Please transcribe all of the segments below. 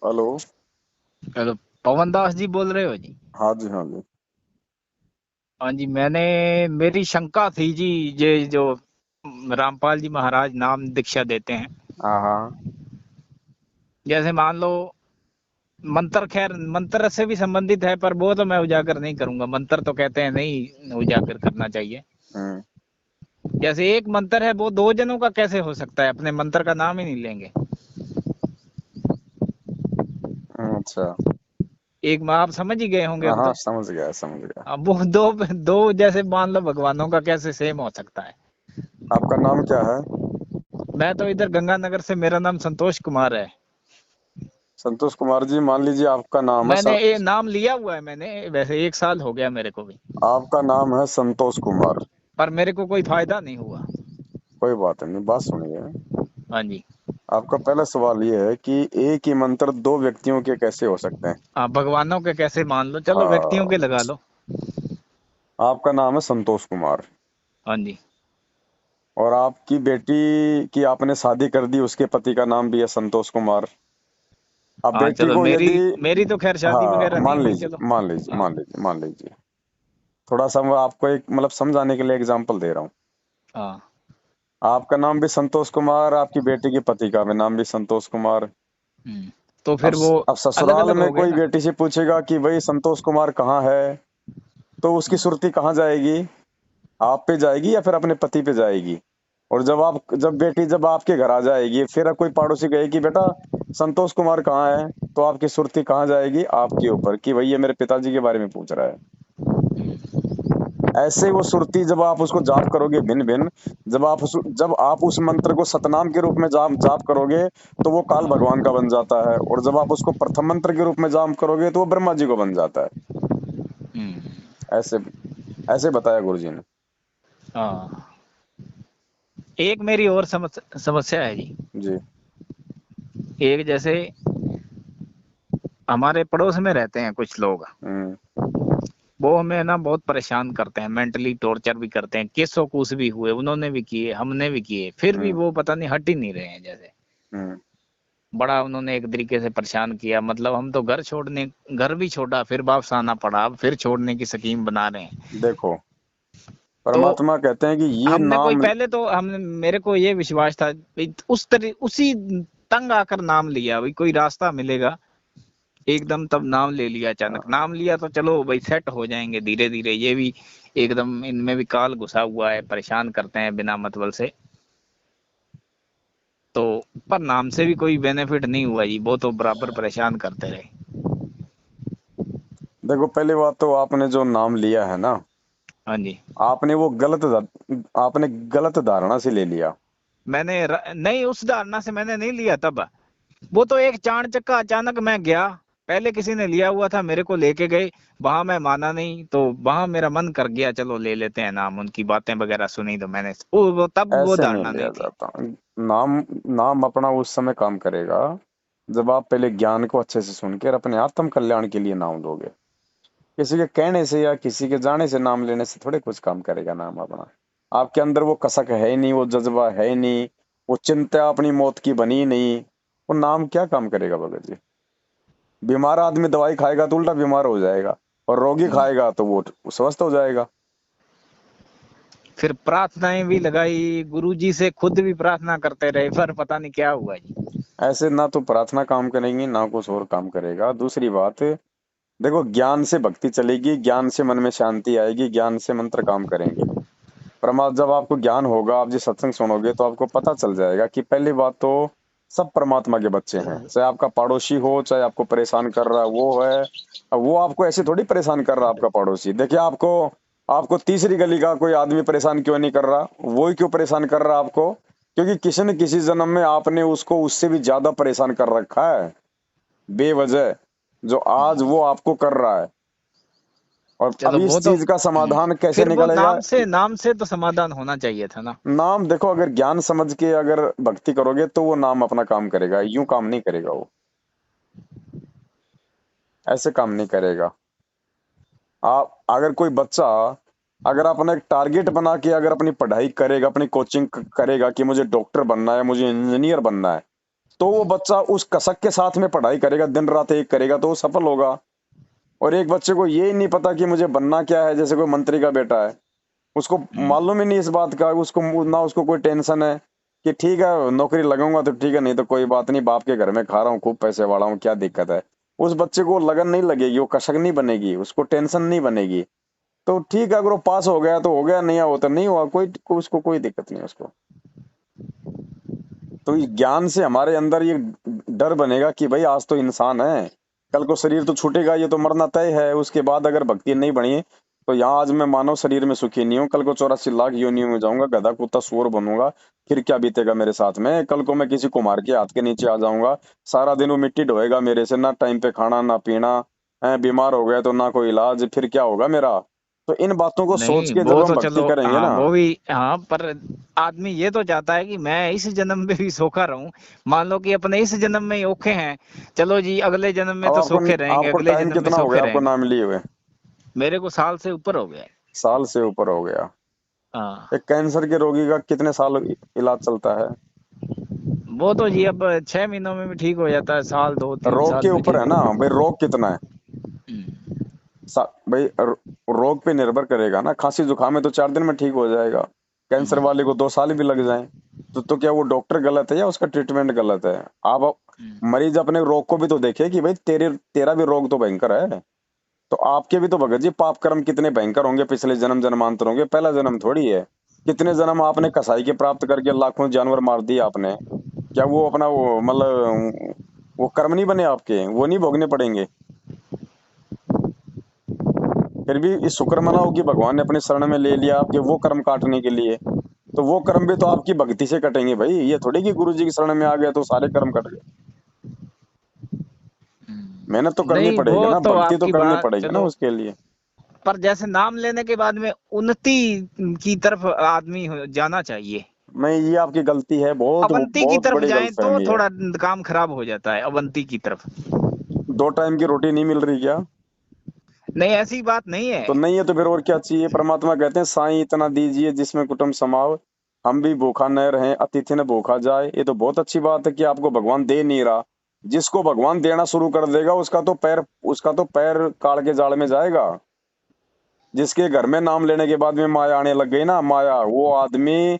Hello. Hello. पवन दास जी बोल रहे हो जी? हाँ जी, हाँ जी। हाँ जी, मेरी शंका थी जी। ये जो रामपाल जी महाराज नाम दीक्षा देते हैं, हाँ हाँ। जैसे मान लो मंत्र, खैर मंत्र से भी संबंधित है, पर वो तो मैं उजागर नहीं करूंगा। मंत्र तो कहते हैं नहीं उजागर करना चाहिए। हम्म। जैसे एक मंत्र है, वो दो जनों का कैसे हो सकता है? अपने मंत्र का नाम ही नहीं लेंगे। अच्छा। एक में आप समझ ही गए होंगे हाँ अब हाँ, तो। समझ गया समझ गया। अब वो दो दो जैसे मान लो भगवानों का कैसे सेम हो सकता है? आपका नाम क्या है? मैं तो इधर गंगानगर से, मेरा नाम संतोष कुमार है। संतोष कुमार जी, मान लीजिए आपका नाम है मैंने ये नाम लिया हुआ है, मैंने वैसे 1 साल हो गया मेरे को भी, आपका नाम है संतोष कुमार। पर मेरे को कोई फायदा नहीं हुआ। कोई बात नहीं, बात सुनिए। हाँ जी। आपका पहला सवाल ये है कि एक ही मंत्र दो व्यक्तियों के कैसे हो सकते हैं। आप भगवानों के कैसे मान लो, चलो व्यक्तियों के हाँ। लगा लो। आपका नाम है संतोष कुमार, हाँ जी। और आपकी बेटी की आपने शादी कर दी, उसके पति का नाम भी है संतोष कुमार। अब हाँ बेटी चलो, को मेरी यदि, मेरी तो खैर शादी हाँ, वगैरह नहीं मान हुई, लीजिए चलो। मान लीजिए हाँ। मान लीजिए मान लीजिए, थोड़ा सा मैं आपको एक मतलब समझाने के लिए एग्जांपल दे रहा हूँ। हाँ। आपका नाम भी संतोष कुमार, आपकी बेटी के पति का भी नाम भी संतोष कुमार। तो अब फिर वो अब अलग ससुराल अलग में हो गए कोई ना। बेटी से पूछेगा कि भाई संतोष कुमार कहाँ है, तो उसकी हम्म, सुर्ती कहाँ जाएगी? आप पे जाएगी या फिर अपने पति पे जाएगी? और जब बेटी जब आपके घर आ जाएगी, फिर कोई पड़ोसी कहेगी बेटा संतोष कुमार कहाँ है, तो आपकी सुर्ती कहाँ जाएगी? आपके ऊपर, कि भाई ये मेरे पिताजी के बारे में पूछ रहा है। ऐसे ही वो सुरती जब आप उसको जाप करोगे भिन्न भिन्न, जब आप उस मंत्र को सतनाम के रूप में जाप जाप करोगे, तो वो काल भगवान का बन जाता है, और जब आप उसको प्रथम मंत्र के रूप में जाप करोगे तो वो ब्रह्मा जी को बन जाता है। हम्म, ऐसे ऐसे बताया गुरु जी ने। हाँ। एक मेरी और समस्या है जी। जी। एक जैसे हमारे पड़ोस में रहते हैं कुछ लोग, हम्म। वो हमें ना बहुत परेशान करते हैं, मेंटली टॉर्चर भी करते हैं। केसों कूस भी हुए, उन्होंने भी किए, हमने भी किए, फिर भी हम्म। वो पता नहीं हट ही नहीं रहे हैं। जैसे हम्म। बड़ा उन्होंने एक तरीके से परेशान किया, मतलब हम तो घर भी छोड़ा, फिर वापस आना पड़ा, अब फिर छोड़ने की स्कीम बना रहे हैं। देखो, तो परमात्मा कहते हैं कि ये हमने कोई नाम। पहले तो हमने मेरे को ये विश्वास था भाई, उसी तंग आकर नाम लिया, भाई कोई रास्ता मिलेगा, एकदम तब नाम ले लिया। अचानक हाँ, नाम लिया तो चलो भाई सेट हो जाएंगे धीरे धीरे। ये भी एकदम इनमें भी काल घुसा हुआ है, परेशान करते हैं बिना मतलब से। तो पर नाम से भी कोई बेनिफिट नहीं हुआ जी, वो तो बराबर परेशान करते रहे। देखो, पहली बात तो आपने जो नाम लिया है ना, हाँ जी। आपने गलत धारणा से ले लिया। नहीं, उस धारणा से मैंने नहीं लिया तब। वो तो एक चाणचक्का अचानक मैं गया, पहले किसी ने लिया हुआ था, मेरे को लेके गए, वहां मैं माना नहीं, तो वहां मेरा मन कर गया चलो ले लेते हैं नाम। उनकी बातें वगैरह सुनी तो मैंने तब वो ऐसे नहीं धारणा लिया नहीं थी। जाता। नाम नाम अपना उस समय काम करेगा जब आप पहले ज्ञान को अच्छे से सुन के और अपने आत्म कल्याण के लिए नाम लोगे। किसी के कहने से या किसी के जाने से नाम लेने से थोड़े कुछ काम करेगा नाम अपना। आपके अंदर वो कसक है ही नहीं, वो जज्बा है ही नहीं, वो चिंता अपनी मौत की बनी ही नहीं, वो नाम क्या काम करेगा भगत जी? बीमार आदमी दवाई खाएगा तो उल्टा बीमार हो जाएगा, और रोगी हम्म। खाएगा तो वो स्वस्थ हो जाएगा। फिर प्रार्थनाएं भी लगाई, गुरु जी से खुद भी प्रार्थना करते रहे, पर पता नहीं क्या हुआ जी। ऐसे ना तो प्रार्थना काम करेंगी ना कुछ और काम करेगा। दूसरी बात, देखो, ज्ञान से भक्ति चलेगी, ज्ञान से मन में शांति आएगी, ज्ञान से मंत्र काम करेंगे। जब आपको ज्ञान होगा, आप जी सत्संग सुनोगे तो आपको पता चल जाएगा कि पहली बात तो सब परमात्मा के बच्चे हैं। चाहे आपका पड़ोसी हो, चाहे आपको परेशान कर रहा है वो है। अब वो आपको ऐसे थोड़ी परेशान कर रहा है आपका पड़ोसी। देखिए, आपको आपको तीसरी गली का कोई आदमी परेशान क्यों नहीं कर रहा? वो ही क्यों परेशान कर रहा है आपको? क्योंकि किसी न किसी जन्म में आपने उसको उससे भी ज्यादा परेशान कर रखा है बेवजह, जो आज वो आपको कर रहा है। और अब चलो इस वो तो चीज का समाधान कैसे फिर वो निकलेगा? नाम से तो समाधान होना चाहिए था ना। नाम देखो, अगर ज्ञान समझ के अगर भक्ति करोगे तो वो नाम अपना काम करेगा, यूं काम नहीं करेगा वो। ऐसे काम नहीं करेगा। आप अगर कोई बच्चा, अगर अपना एक टारगेट बना के अगर अपनी पढ़ाई करेगा, अपनी कोचिंग करेगा कि मुझे डॉक्टर बनना है, मुझे इंजीनियर बनना है, तो वो बच्चा उस कसक के साथ में पढ़ाई करेगा, दिन रात एक करेगा तो वो सफल होगा। और एक बच्चे को ये ही नहीं पता कि मुझे बनना क्या है, जैसे कोई मंत्री का बेटा है, उसको मालूम ही नहीं इस बात का, उसको ना उसको कोई टेंशन है कि ठीक है नौकरी लगाऊंगा तो ठीक है, नहीं तो कोई बात नहीं, बाप के घर में खा रहा हूँ, खूब पैसे वाला हूँ, क्या दिक्कत है। उस बच्चे को लगन नहीं लगेगी, वो कसक नहीं बनेगी, उसको टेंशन नहीं बनेगी। तो ठीक है, अगर वो पास हो गया तो हो गया, नहीं हुआ तो नहीं हुआ, उसको कोई दिक्कत नहीं है उसको। तो इस ज्ञान से हमारे अंदर ये डर बनेगा कि भाई आज तो इंसान है, कल को शरीर तो छूटेगा, ये तो मरना तय है। उसके बाद अगर भक्ति नहीं बनी तो यहाँ आज मैं मानव शरीर में सुखी नहीं हूँ, कल को 84 लाख योनियों में जाऊंगा, गधा कुत्ता सूअर बनूंगा, फिर क्या बीतेगा मेरे साथ में। कल को मैं किसी कुम्हार के हाथ के नीचे आ जाऊंगा, सारा दिन वो मिट्टी ढोएगा मेरे से, ना टाइम पे खाना ना पीना, बीमार हो गया तो ना कोई इलाज, फिर क्या होगा मेरा। तो इन बातों को सोच नहीं के जब वो हम तो भक्ति चलो, करेंगे हाँ ना। वो भी, हाँ पर आदमी ये तो चाहता है कि मैं इस जन्म में भी सूखा रहूं। मान लो कि अपने इस जन्म में ही औखे हैं, चलो जी अगले जन्म में अब तो आपको सूखे रहेंगे, आपको अगले टाइम जन्म में कितना हो सूखे गया आपको रहेंगे। नाम लिए हुए? मेरे को साल से ऊपर हो गया है। साल से ऊपर हो गया। हाँ एक कैंसर के रोगी का कितने साल इलाज चलता है? वो तो जी अब 6 महीनों में भी ठीक हो जाता है, साल 2 3 रोग साल के भी ऊपर ठीक है हो ना जाता भाई, रोग कितना है। है। भाई रोग पे निर्भर करेगा ना, खांसी जुकाम है तो 4 दिन में ठीक हो जाएगा, कैंसर वाले को 2 साल भी लग जाए। तो क्या वो डॉक्टर गलत है या उसका ट्रीटमेंट गलत है? आप मरीज अपने रोग को भी तो देखे कि भाई तेरा भी रोग तो भयंकर है। तो आपके भी तो भगत जी पाप कर्म कितने भयंकर होंगे, पिछले जन्म जन्मांतर होंगे, पहला जन्म थोड़ी है। कितने जन्म आपने कसाई के प्राप्त करके लाखों जानवर मार दिए आपने, क्या वो अपना वो मतलब वो कर्म नहीं बने आपके, वो नहीं भोगने पड़ेंगे? फिर भी इस शुक्र मनाओ कि भगवान ने अपने शरण में ले लिया आपके वो कर्म काटने के लिए। तो वो कर्म भी तो आपकी भक्ति से कटेंगे भाई, ये थोड़ी कि गुरु जी की शरण में आ गए तो सारे कर्म कट गए। मेहनत तो करनी नहीं पड़ेगी वो ना, तो भक्ति तो आपकी करनी बात पड़ेगी ना चलो, उसके लिए। पर जैसे नाम लेने के बाद में उन्नति की तरफ आदमी जाना चाहिए। मैं ये आपकी गलती है, बहुत अवंती की बहुत तरफ बड़ी जाएं तो गलतफहमी है। थोड़ा काम खराब हो जाता है, अवंती की तरफ। 2 टाइम की रोटी नहीं मिल रही क्या? नहीं ऐसी बात नहीं है। तो नहीं है तो फिर और क्या चाहिए? परमात्मा कहते हैं साईं इतना दीजिए जिसमें कुटुंब समाव, हम भी भूखा न रहें अतिथि न भूखा जाए। ये तो बहुत अच्छी बात है कि आपको भगवान दे नहीं रहा। जिसको भगवान देना शुरू कर देगा उसका तो पैर काट के जाल में जाएगा। जिसके घर में नाम लेने के बाद में माया आने लग गई ना, माया, वो आदमी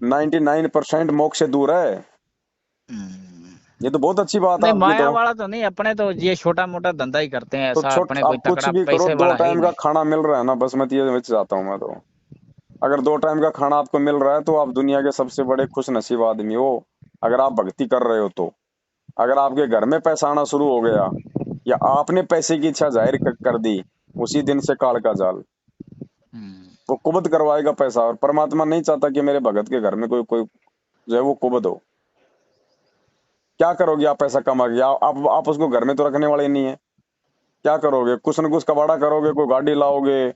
99% मोक्ष से दूर है। ये तो बहुत अच्छी बात है नहीं आपकी माया तो। वाला तो नहीं, अपने तो ये छोटा मोटा धंधा ही करते हैं, तो ऐसा छोट अपने कोई आप कुछ तगड़ा भी करो, पैसे दो वाला है ही टाइम का नहीं। खाना मिल रहा है ना, बस मैं ये चाहता हूँ मैं तो। अगर 2 टाइम का खाना आपको मिल रहा है तो आप दुनिया के सबसे बड़े खुश नसीब आदमी हो, अगर आप भक्ति कर रहे हो तो। अगर आपके घर में पैसा आना शुरू हो गया या आपने पैसे की इच्छा जाहिर कर दी, उसी दिन से काल का जाल, वो कुबद करवाएगा पैसा। और परमात्मा नहीं चाहता कि मेरे भगत के घर में कोई कोई जो है वो कुबद हो। क्या करोगे आप पैसा कमा के? आप उसको घर में तो रखने वाले नहीं है। क्या करोगे? कुछ न कुछ कबाड़ा करोगे, कोई गाड़ी लाओगे,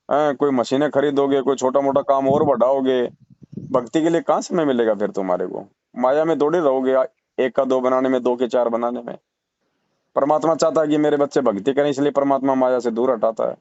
कोई मशीनें खरीदोगे, कोई छोटा मोटा काम और बढ़ाओगे। भक्ति के लिए कहाँ समय मिलेगा फिर तुम्हारे को? माया में दौड़े रहोगे, एक का दो बनाने में, दो के चार बनाने में। परमात्मा चाहता है कि मेरे बच्चे भक्ति करें, इसलिए परमात्मा माया से दूर हटाता है।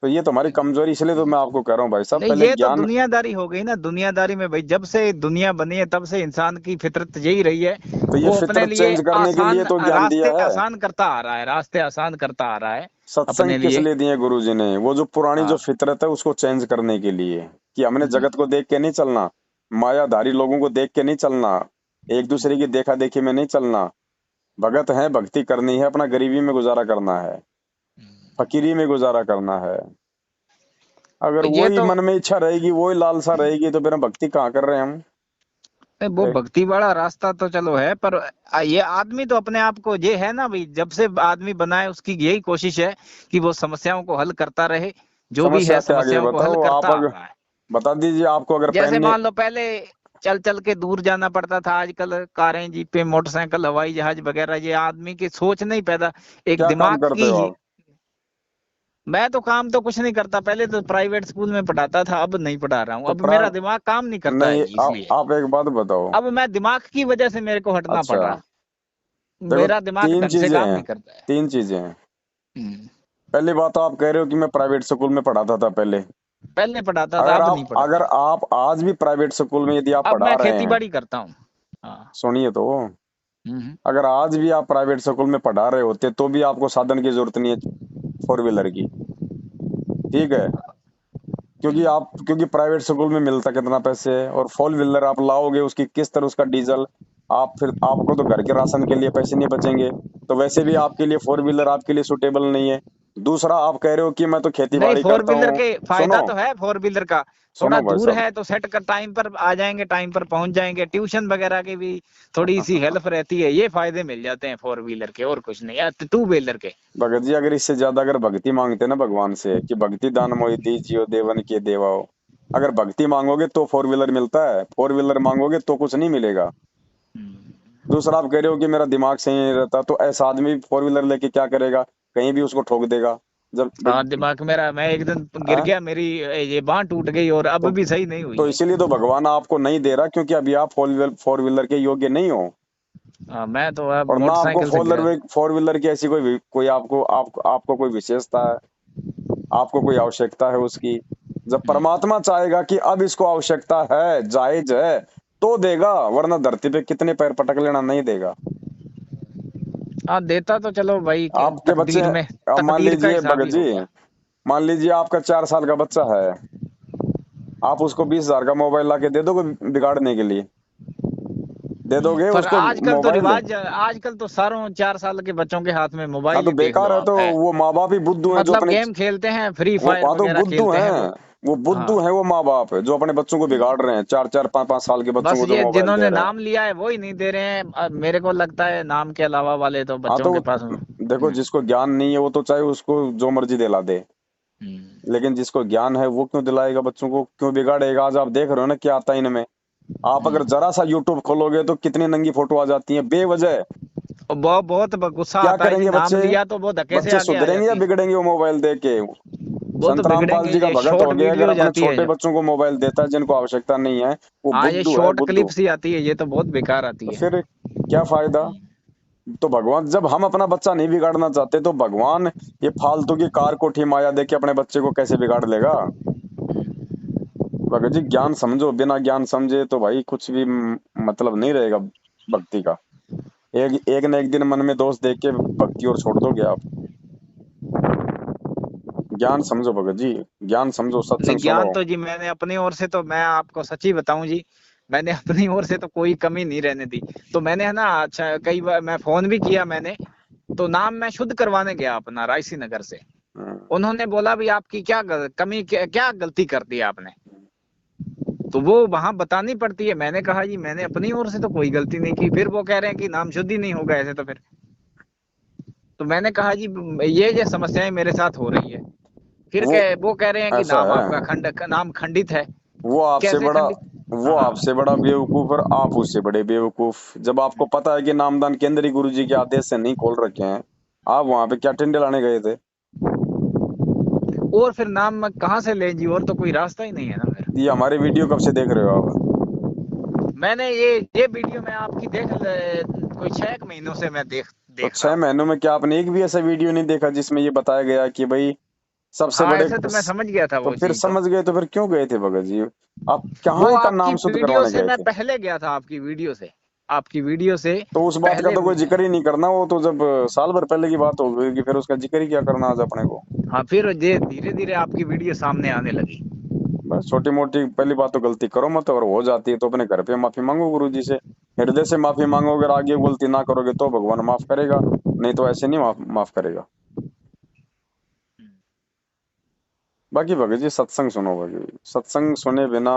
तो ये तुम्हारी कमजोरी, इसलिए तो मैं आपको कह रहा हूँ भाई साहब, नहीं पहले ये तो ज्ञान। दुनियादारी हो गई ना, दुनियादारी में भाई जब से दुनिया बनी है तब से इंसान की फितरत यही रही है। तो ये वो अपने फितरत लिए चेंज करने के लिए आसान तो ज्ञान रास्ते दिया है। आसान करता आ रहा है, रास्ते आसान करता आ रहा है सत्संग अपने किस लिए। लिए दिए गुरु जी ने? वो जो पुरानी जो हाँ। फितरत है उसको चेंज करने के लिए, कि हमने जगत को देख के नहीं चलना, मायाधारी लोगों को देख के नहीं चलना, एक दूसरे की देखा देखी में नहीं चलना। भगत है, भक्ति करनी है, अपना गरीबी में गुजारा करना है, फकीरी में गुजारा करना है। अगर तो ये वही तो मन में इच्छा रहेगी, वही लालसा रहेगी, तो फिर हम भक्ति कहाँ कर रहे हैं हम? वो भक्ति वाला रास्ता तो चलो है, पर ये आदमी तो अपने आप को ये है ना भाई, जब से आदमी बना है उसकी यही कोशिश है कि वो समस्याओं को हल करता रहे, जो भी समस्या है क्या आगे समस्याओं को हल बताओ करता आप, आ अगर रहा है। बता दीजिए आपको अगर जैसे पहनने। मान लो पहले चल चल के दूर जाना पड़ता था, आजकल कारें जीपें मोटरसाइकिल हवाई जहाज वगैरह, ये आदमी की सोच नहीं पैदा, एक क्या काम दिमाग करते की हो ही। आप? मैं तो काम तो कुछ नहीं करता, पहले तो प्राइवेट स्कूल में पढ़ाता था, अब नहीं पढ़ा रहा हूँ, तो अब मेरा प्राइवेट दिमाग काम नहीं करता है नहीं, जी, आप इसलिए आप एक बात बताओ। अब मैं दिमाग की वजह से मेरे को हटना पड़ अच्छा, रहा, देखो मेरा दिमाग तीन ढंग से चीजें काम हैं, नहीं करता है। 3 चीजें हैं। हम्म। पहली बात तो आप कह रहे हो कि मैं प्राइवेट स्कूल में पढ़ाता था पहले। पहले पढ़ाता था, अगर अब आप नहीं पढ़ाता। अगर आप आज भी प्राइवेट स्कूल में यदि आप अब पढ़ा मैं रहे खेती हैं, बाड़ी करता हूँ। हाँ। सुनिए तो, हम्म। अगर आज भी आप प्राइवेट स्कूल में पढ़ा रहे होते तो भी आपको साधन की जरूरत नहीं है फोर व्हीलर की, ठीक है, क्योंकि प्राइवेट स्कूल में मिलता कितना पैसे है, और फोर व्हीलर आप लाओगे उसकी किस्त और उसका डीजल, आप फिर आपको तो घर के राशन के लिए पैसे नहीं बचेंगे, तो वैसे भी आपके लिए फोर व्हीलर आपके लिए सुटेबल नहीं है। दूसरा, आप कह रहे हो कि मैं तो खेती नहीं, बाड़ी फोर करता व्हीलर हूँ। के फायदा सुनो, तो है फोर व्हीलर का। थोड़ा सुनो भाई दूर साहब। है तो सेट कर टाइम पर आ जाएंगे, टाइम पर पहुंच जाएंगे, ट्यूशन वगैरह की भी थोड़ी सी हेल्प रहती है, ये फायदे मिल जाते हैं फोर व्हीलर के, और कुछ नहीं, या टू व्हीलर के। भगत जी, अगर इससे ज्यादा अगर भक्ति मांगते ना भगवान से कि भक्ति दान मोहि दीजियो देवन के देवाओ, अगर भक्ति मांगोगे तो फोर व्हीलर मिलता है, फोर व्हीलर मांगोगे तो कुछ नहीं मिलेगा। दूसरा, आप कह रहे हो कि मेरा दिमाग सही नहीं रहता, तो ऐसा आदमी फोर व्हीलर लेके क्या करेगा, कहीं भी उसको ठोक देगा। जब हाँ, दिमाग मेरा, मैं एक दिन गिर आ, गया, मेरी ये बांह टूट गई और अब तो भी सही नहीं हुई तो है। इसीलिए तो भगवान आपको नहीं दे रहा, क्योंकि अभी आप फोर व्हीलर के योग्य नहीं हो, हाँ, मैं तो अब और ना आपको मोटरसाइकिल से गिरा। फोर व्हीलर की ऐसी कोई आपको कोई विशेषता है, आपको कोई आवश्यकता है उसकी। जब परमात्मा चाहेगा कि अब इसको आवश्यकता है, जायज है, तो देगा, वरना धरती पे कितने पैर पटक लेना, नहीं देगा। हाँ, देता तो चलो भाई, आपके बच्चे, तकदीर में, अब मान तकदीर का लीजिए हिसाब भगत ही जी, हो गया। मान लीजिए आपका 4 साल का बच्चा है, आप उसको 20,000 का मोबाइल ला के दे दोगे बिगाड़ने के लिए, दे दोगे पर उसको आजकल तो मोबाइल? रिवाज, आजकल तो सारों 4 साल के बच्चों के हाथ में हाँ मोबाइल तो ही देख लो बेकार है, तो आप है। वो माँ बाप ही बुद्धू हैं जो मतलब अपने, गेम खेलते हैं, फ्री वो फायर हाँ तो वगैरह बुद्धू खेलते हैं वो। हैं, वो बुद्धू हाँ। हैं, वो माँ बाप है जो अपने बच्चों को बिगाड़ रहे हैं, 4-4 5-5 साल के बच्चों बस को जो ये मोबाइल दे जिन्होंने रहे हैं। नाम लिया है वो ही नहीं दे रहे हैं, मेरे को लगता है नाम के अलावा वाले तो हाँ बच्चों तो के पास। देखो, जिसको ज्ञान नहीं है वो तो चाहे उसको जो मर्जी दिला दे, हम्म। लेकिन जिसको ज्ञान है वो क्यों दिलाएगा बच्चों को, क्यों बिगाड़ेगा? आज आप देख रहे हो ना क्या आता है इनमें। आप अगर हम्म। जरा सा यूट्यूब खोलोगे तो कितनी नंगी फोटो आ जाती है बेवजह। और बहुत बहुत गुस्सा क्या आता है जी, करेंगे नाम बच्चे? लिया तो वो धक्के से बच्चे आगे आ सुधरेंगे या जाती है। बिगड़ेंगे वो मोबाइल देख के? वो तो संत रामपाल बिगड़ेंगे, जी का ये भगत हो शॉर्ट गया, अगर वीडियो अपने जाती है छोटे जो। बच्चों को मोबाइल देता है जिनको आवश्यकता नहीं है, वो हाँ, ये बुद्धू है, शॉर्ट बुद्धू। क्लिप सी आती है, ये तो बहुत बेकार तो आती है। फिर क्या फायदा? तो भगवान, जब हम अपना बच्चा नहीं बिगाड़ना चाहते तो भगवान ये फालतू की कार कोठी माया दे के अपने बच्चे को कैसे बिगाड़ लेगा? भगत जी, ज्ञान समझो, बिना ज्ञान समझे तो भाई कुछ भी मतलब नहीं रहेगा भक्ति का। एक एक न एक दिन मन में दोष देख के भक्ति और छोड़ दोगे आप। ज्ञान समझो भगत जी, ज्ञान समझो, सत्संग सुनो। ज्ञान तो जी मैंने अपनी ओर से, तो मैं आपको सच्ची बताऊं जी, मैंने अपनी ओर से तो कोई कमी नहीं रहने दी। तो मैंने है ना, अच्छा कई बार मैं फोन भी किया मैंने, तो नाम मैं शुद्ध करवाने गया अपना रायसी नगर से। हम्म, उन्होंने बोला भी आपकी क्या कमी, क्या गलती कर दी आपने, तो वो वहां बतानी पड़ती है। मैंने कहा जी मैंने अपनी ओर से तो कोई गलती नहीं की। फिर वो कह रहे हैं कि नाम शुद्ध ही नहीं होगा ऐसे तो फिर। तो मैंने कहा जी ये समस्याएं मेरे साथ हो रही है। फिर वो वो कह रहे हैं कि ऐसा नाम है, आपका नाम खंडित है। वो आपसे कैसे बड़ा खंडित? वो हाँ। आपसे बड़ा बेवकूफ और आप उससे बड़े बेवकूफ। जब आपको पता है कि नामदान केंद्र ही गुरु जी के आदेश से नहीं खोल रखे हैं, आप वहां पे क्या टिंडे लाने गए थे? और फिर नाम कहाँ से ले जी, और तो कोई रास्ता ही नहीं है ना फिर। ये हमारे वीडियो कब से देख रहे हो आप? मैंने ये वीडियो मैं आपकी कोई 6 महीनों से मैं तो देख रहा छह हूँ। महीनों में क्या आपने एक भी ऐसा वीडियो नहीं देखा जिसमें ये बताया गया कि भाई सबसे हाँ, बड़े ऐसे तो मैं समझ गया था तो वो फिर चीज तो। समझ गए तो फिर क्यों गए थे भगत जी? आप वो कहाँ का आपकी नाम शुद्ध वीडियो करवाने से गए मैं थे? पहले गया था, आपकी वीडियो से, आपकी वीडियो से तो उस बात का पहले। तो कोई जिक्र ही नहीं करना, वो तो जब साल भर पहले की बात हो गई कि फिर उसका जिक्र ही क्या करना आज अपने को। हाँ, फिर ये धीरे धीरे आपकी वीडियो सामने आने लगी। बस छोटी मोटी पहली बात तो गलती करो मत, और हो जाती है तो अपने घर पे माफी मांगो गुरु जी से, हृदय से माफी मांगो। अगर आगे गलती ना करोगे तो भगवान माफ करेगा, नहीं तो ऐसे नहीं माफ करेगा। बाकी भगत जी सत्संग सुनो, भगत जी सत्संग सुने बिना,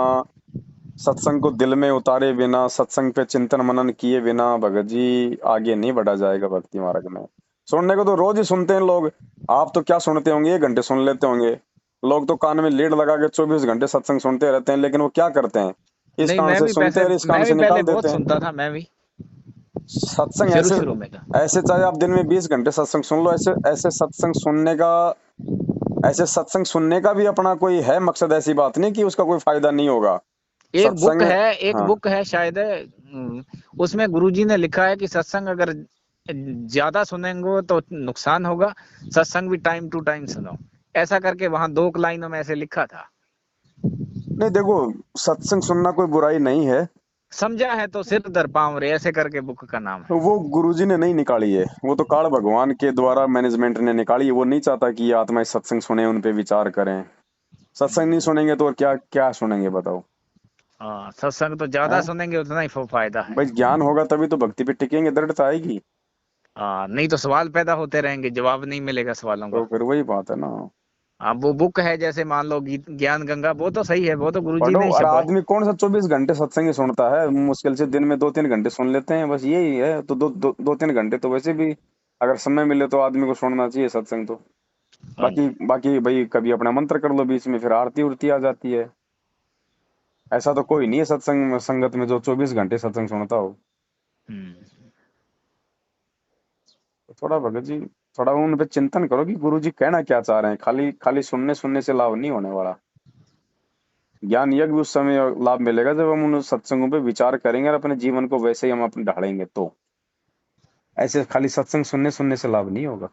सत्संग को दिल में उतारे बिना, सत्संग पे चिंतन मनन किए बिना भगत जी आगे नहीं बढ़ा जाएगा भक्ति मार्ग में। सुनने को तो रोज ही सुनते हैं लोग, आप तो क्या सुनते होंगे, 1 घंटे सुन लेते होंगे। लोग तो कान में लीड लगा के 24 घंटे सत्संग सुनते रहते हैं, लेकिन वो क्या करते हैं? इस नहीं, कान से सुनते हैं और इस कान मैं से भी पहले निकाल बहुत देते हैं। सुनता था, मैं भी सत्संग शुरू ऐसे, शुरू में था। ऐसे चाहे आप दिन में 20 घंटे सत्संग सुन लो, ऐसे ऐसे सत्संग सुनने का, ऐसे सत्संग सुनने का भी अपना कोई है मकसद, ऐसी बात नहीं कि उसका कोई फायदा नहीं होगा। सत्संग, एक हाँ, बुक है शायद, उसमें गुरुजी ने लिखा है कि सत्संग अगर ज्यादा सुनेंगे तो नुकसान होगा, सत्संग भी टाइम टू टाइम सुनो, ऐसा करके वहां 2 लाइनों में ऐसे लिखा था। नहीं देखो, सत्संग सुनना कोई बुराई नहीं है, समझा है तो सिर दर पाँव रे, ऐसे करके बुक का नाम तो है। वो गुरुजी ने नहीं निकाली है, वो तो काल भगवान के द्वारा मैनेजमेंट ने निकाली है। वो नहीं चाहता कि ये आत्माएं सत्संग सुने, उन पे विचार करें। सत्संग नहीं सुनेंगे तो और क्या क्या सुनेंगे बताओ। हाँ, सत्संग तो ज्यादा हैं? सुनेंगे उतना ही फायदा है। भाई ज्ञान होगा तभी तो भक्ति पे टिकेंगे, दृढ़ता आएगी। हाँ, नहीं तो सवाल पैदा होते रहेंगे, जवाब नहीं मिलेगा सवालों तो का। फिर वही बात है ना। अब वो बुक है जैसे मान लो ज्ञान गंगा, वो तो सही है, वो तो गुरुजी पढ़ो, ने ही और छपा है। आदमी कौन सा 24 घंटे सत्संग ही सुनता है, मुश्किल से दिन में 2-3 घंटे सुन लेते हैं, बस यही है। तो 2-3 घंटे तो वैसे भी अगर समय मिले तो आदमी को सुनना चाहिए सत्संग तो। हाँ बाकी जी। बाकी भाई कभी अपना मंत्र कर लो बीच में, फिर आरती उरती आ जाती है। ऐसा तो कोई नहीं है सत्संग संगत में जो 24 घंटे सत्संग सुनता हो। हम्म। तो थोड़ा भगत जी, थोड़ा उन पे चिंतन करो कि गुरु जी कहना क्या चाह रहे हैं। खाली खाली सुनने सुनने से लाभ नहीं होने वाला। ज्ञान यज्ञ उस समय लाभ मिलेगा जब हम उन सत्संगों पे विचार करेंगे और अपने जीवन को वैसे ही हम अपने ढालेंगे तो। ऐसे खाली सत्संग सुनने सुनने से लाभ नहीं होगा।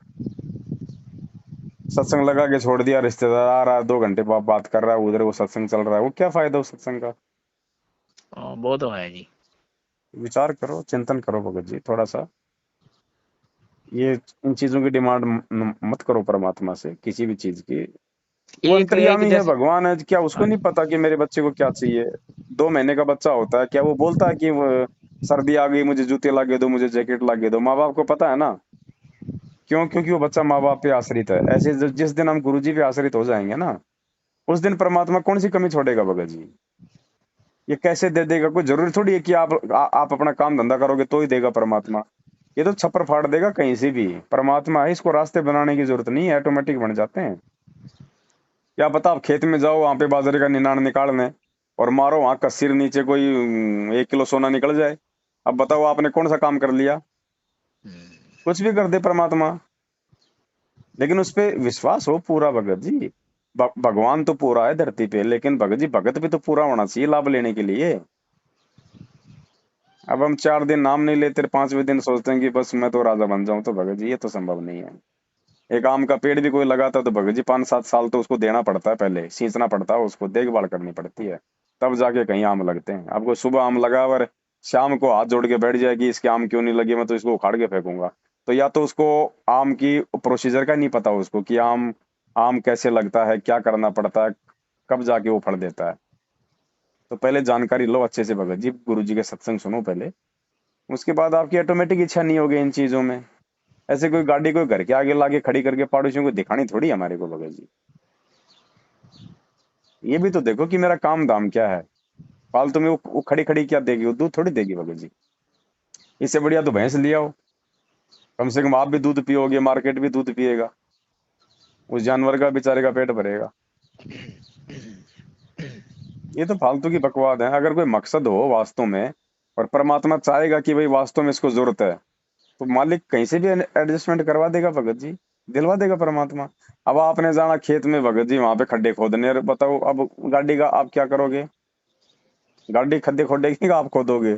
सत्संग लगा के छोड़ दिया, रिश्तेदार आ रहा है 2 घंटे बात कर रहा है, उधर वो सत्संग चल रहा है, वो क्या फायदा उस सत्संग का। वो तो है जी। विचार करो, चिंतन करो भगत जी थोड़ा सा। ये इन चीजों की डिमांड मत करो परमात्मा से किसी भी चीज की। वो एक एक अंतर्यामी है, जैसे। भगवान है, क्या उसको हाँ नहीं जी। पता कि मेरे बच्चे को क्या चाहिए। 2 महीने का बच्चा होता है, क्या वो बोलता है कि सर्दी आ गई मुझे जूते ला के दो, मुझे जैकेट ला के दो। माँ बाप को पता है ना। क्यों? क्योंकि वो बच्चा माँ बाप पे आश्रित है। ऐसे जिस दिन हम गुरु जी पे आश्रित हो जाएंगे ना, उस दिन परमात्मा कौन सी कमी छोड़ेगा भगत जी। ये कैसे दे देगा? कोई जरूरी थोड़ी है कि आप अपना काम धंधा करोगे तो ही देगा परमात्मा। ये तो छप्पर फाड़ देगा कहीं से भी। परमात्मा है, इसको रास्ते बनाने की जरूरत नहीं है, ऑटोमेटिक बन जाते हैं। क्या पता आप खेत में जाओ वहां पे बाजरे का निनाण निकालने और मारो वहां का सिर नीचे कोई 1 किलो सोना निकल जाए। अब बताओ आपने कौन सा काम कर लिया। कुछ भी कर दे परमात्मा, लेकिन उस पे विश्वास हो पूरा भगत जी। भगवान तो पूरा है धरती पे, लेकिन भगत जी भगत भी तो पूरा होना चाहिए लाभ लेने के लिए। अब हम 4 दिन नाम नहीं लेते, 5वें दिन सोचते हैं कि बस मैं तो राजा बन जाऊं, तो भगत जी ये तो संभव नहीं है। एक आम का पेड़ भी कोई लगाता है तो भगत जी 5-7 साल तो उसको देना पड़ता है, पहले सींचना पड़ता है, उसको देखभाल करनी पड़ती है, तब जाके कहीं आम लगते हैं। आपको सुबह आम लगा और शाम को हाथ जोड़ के बैठ जाए कि इसके आम क्यों नहीं लगे, मैं तो इसको उखाड़ के फेंकूंगा। तो या तो उसको आम की प्रोसीजर का नहीं पता उसको कि आम आम कैसे लगता है, क्या करना पड़ता है, कब जाके वो फल देता है। तो पहले जानकारी लो अच्छे से भगत जी, गुरु जी के सत्संग सुनो पहले, उसके बाद आपकी ऑटोमेटिक इच्छा नहीं होगी इन चीजों में। ऐसे कोई गाड़ी कोई घर के आगे लाके खड़ी करके पड़ोसियों को दिखानी थोड़ी है हमारे को भगत जी। ये भी तो देखो कि मेरा काम दाम क्या है। फालतू में वो खड़ी खड़ी क्या देगी, वो दूध थोड़ी देगी भगत जी। इससे बढ़िया तो भैंस ले आओ, कम से कम आप भी दूध पियोगे, मार्केट भी दूध पिएगा, उस जानवर का बेचारे का पेट भरेगा। ये तो फालतू की बकवाद है। अगर कोई मकसद हो वास्तव में और परमात्मा चाहेगा कि भाई वास्तव में इसको जरूरत है, तो मालिक कहीं से भी एडजस्टमेंट करवा देगा भगत जी, दिलवा देगा परमात्मा। अब आपने जाना खेत में भगत जी, वहां पे खड्डे खोदने, और बताओ अब गाड़ी का आप क्या करोगे? गाड़ी खड्डे खोदेगी कि आप खोदोगे?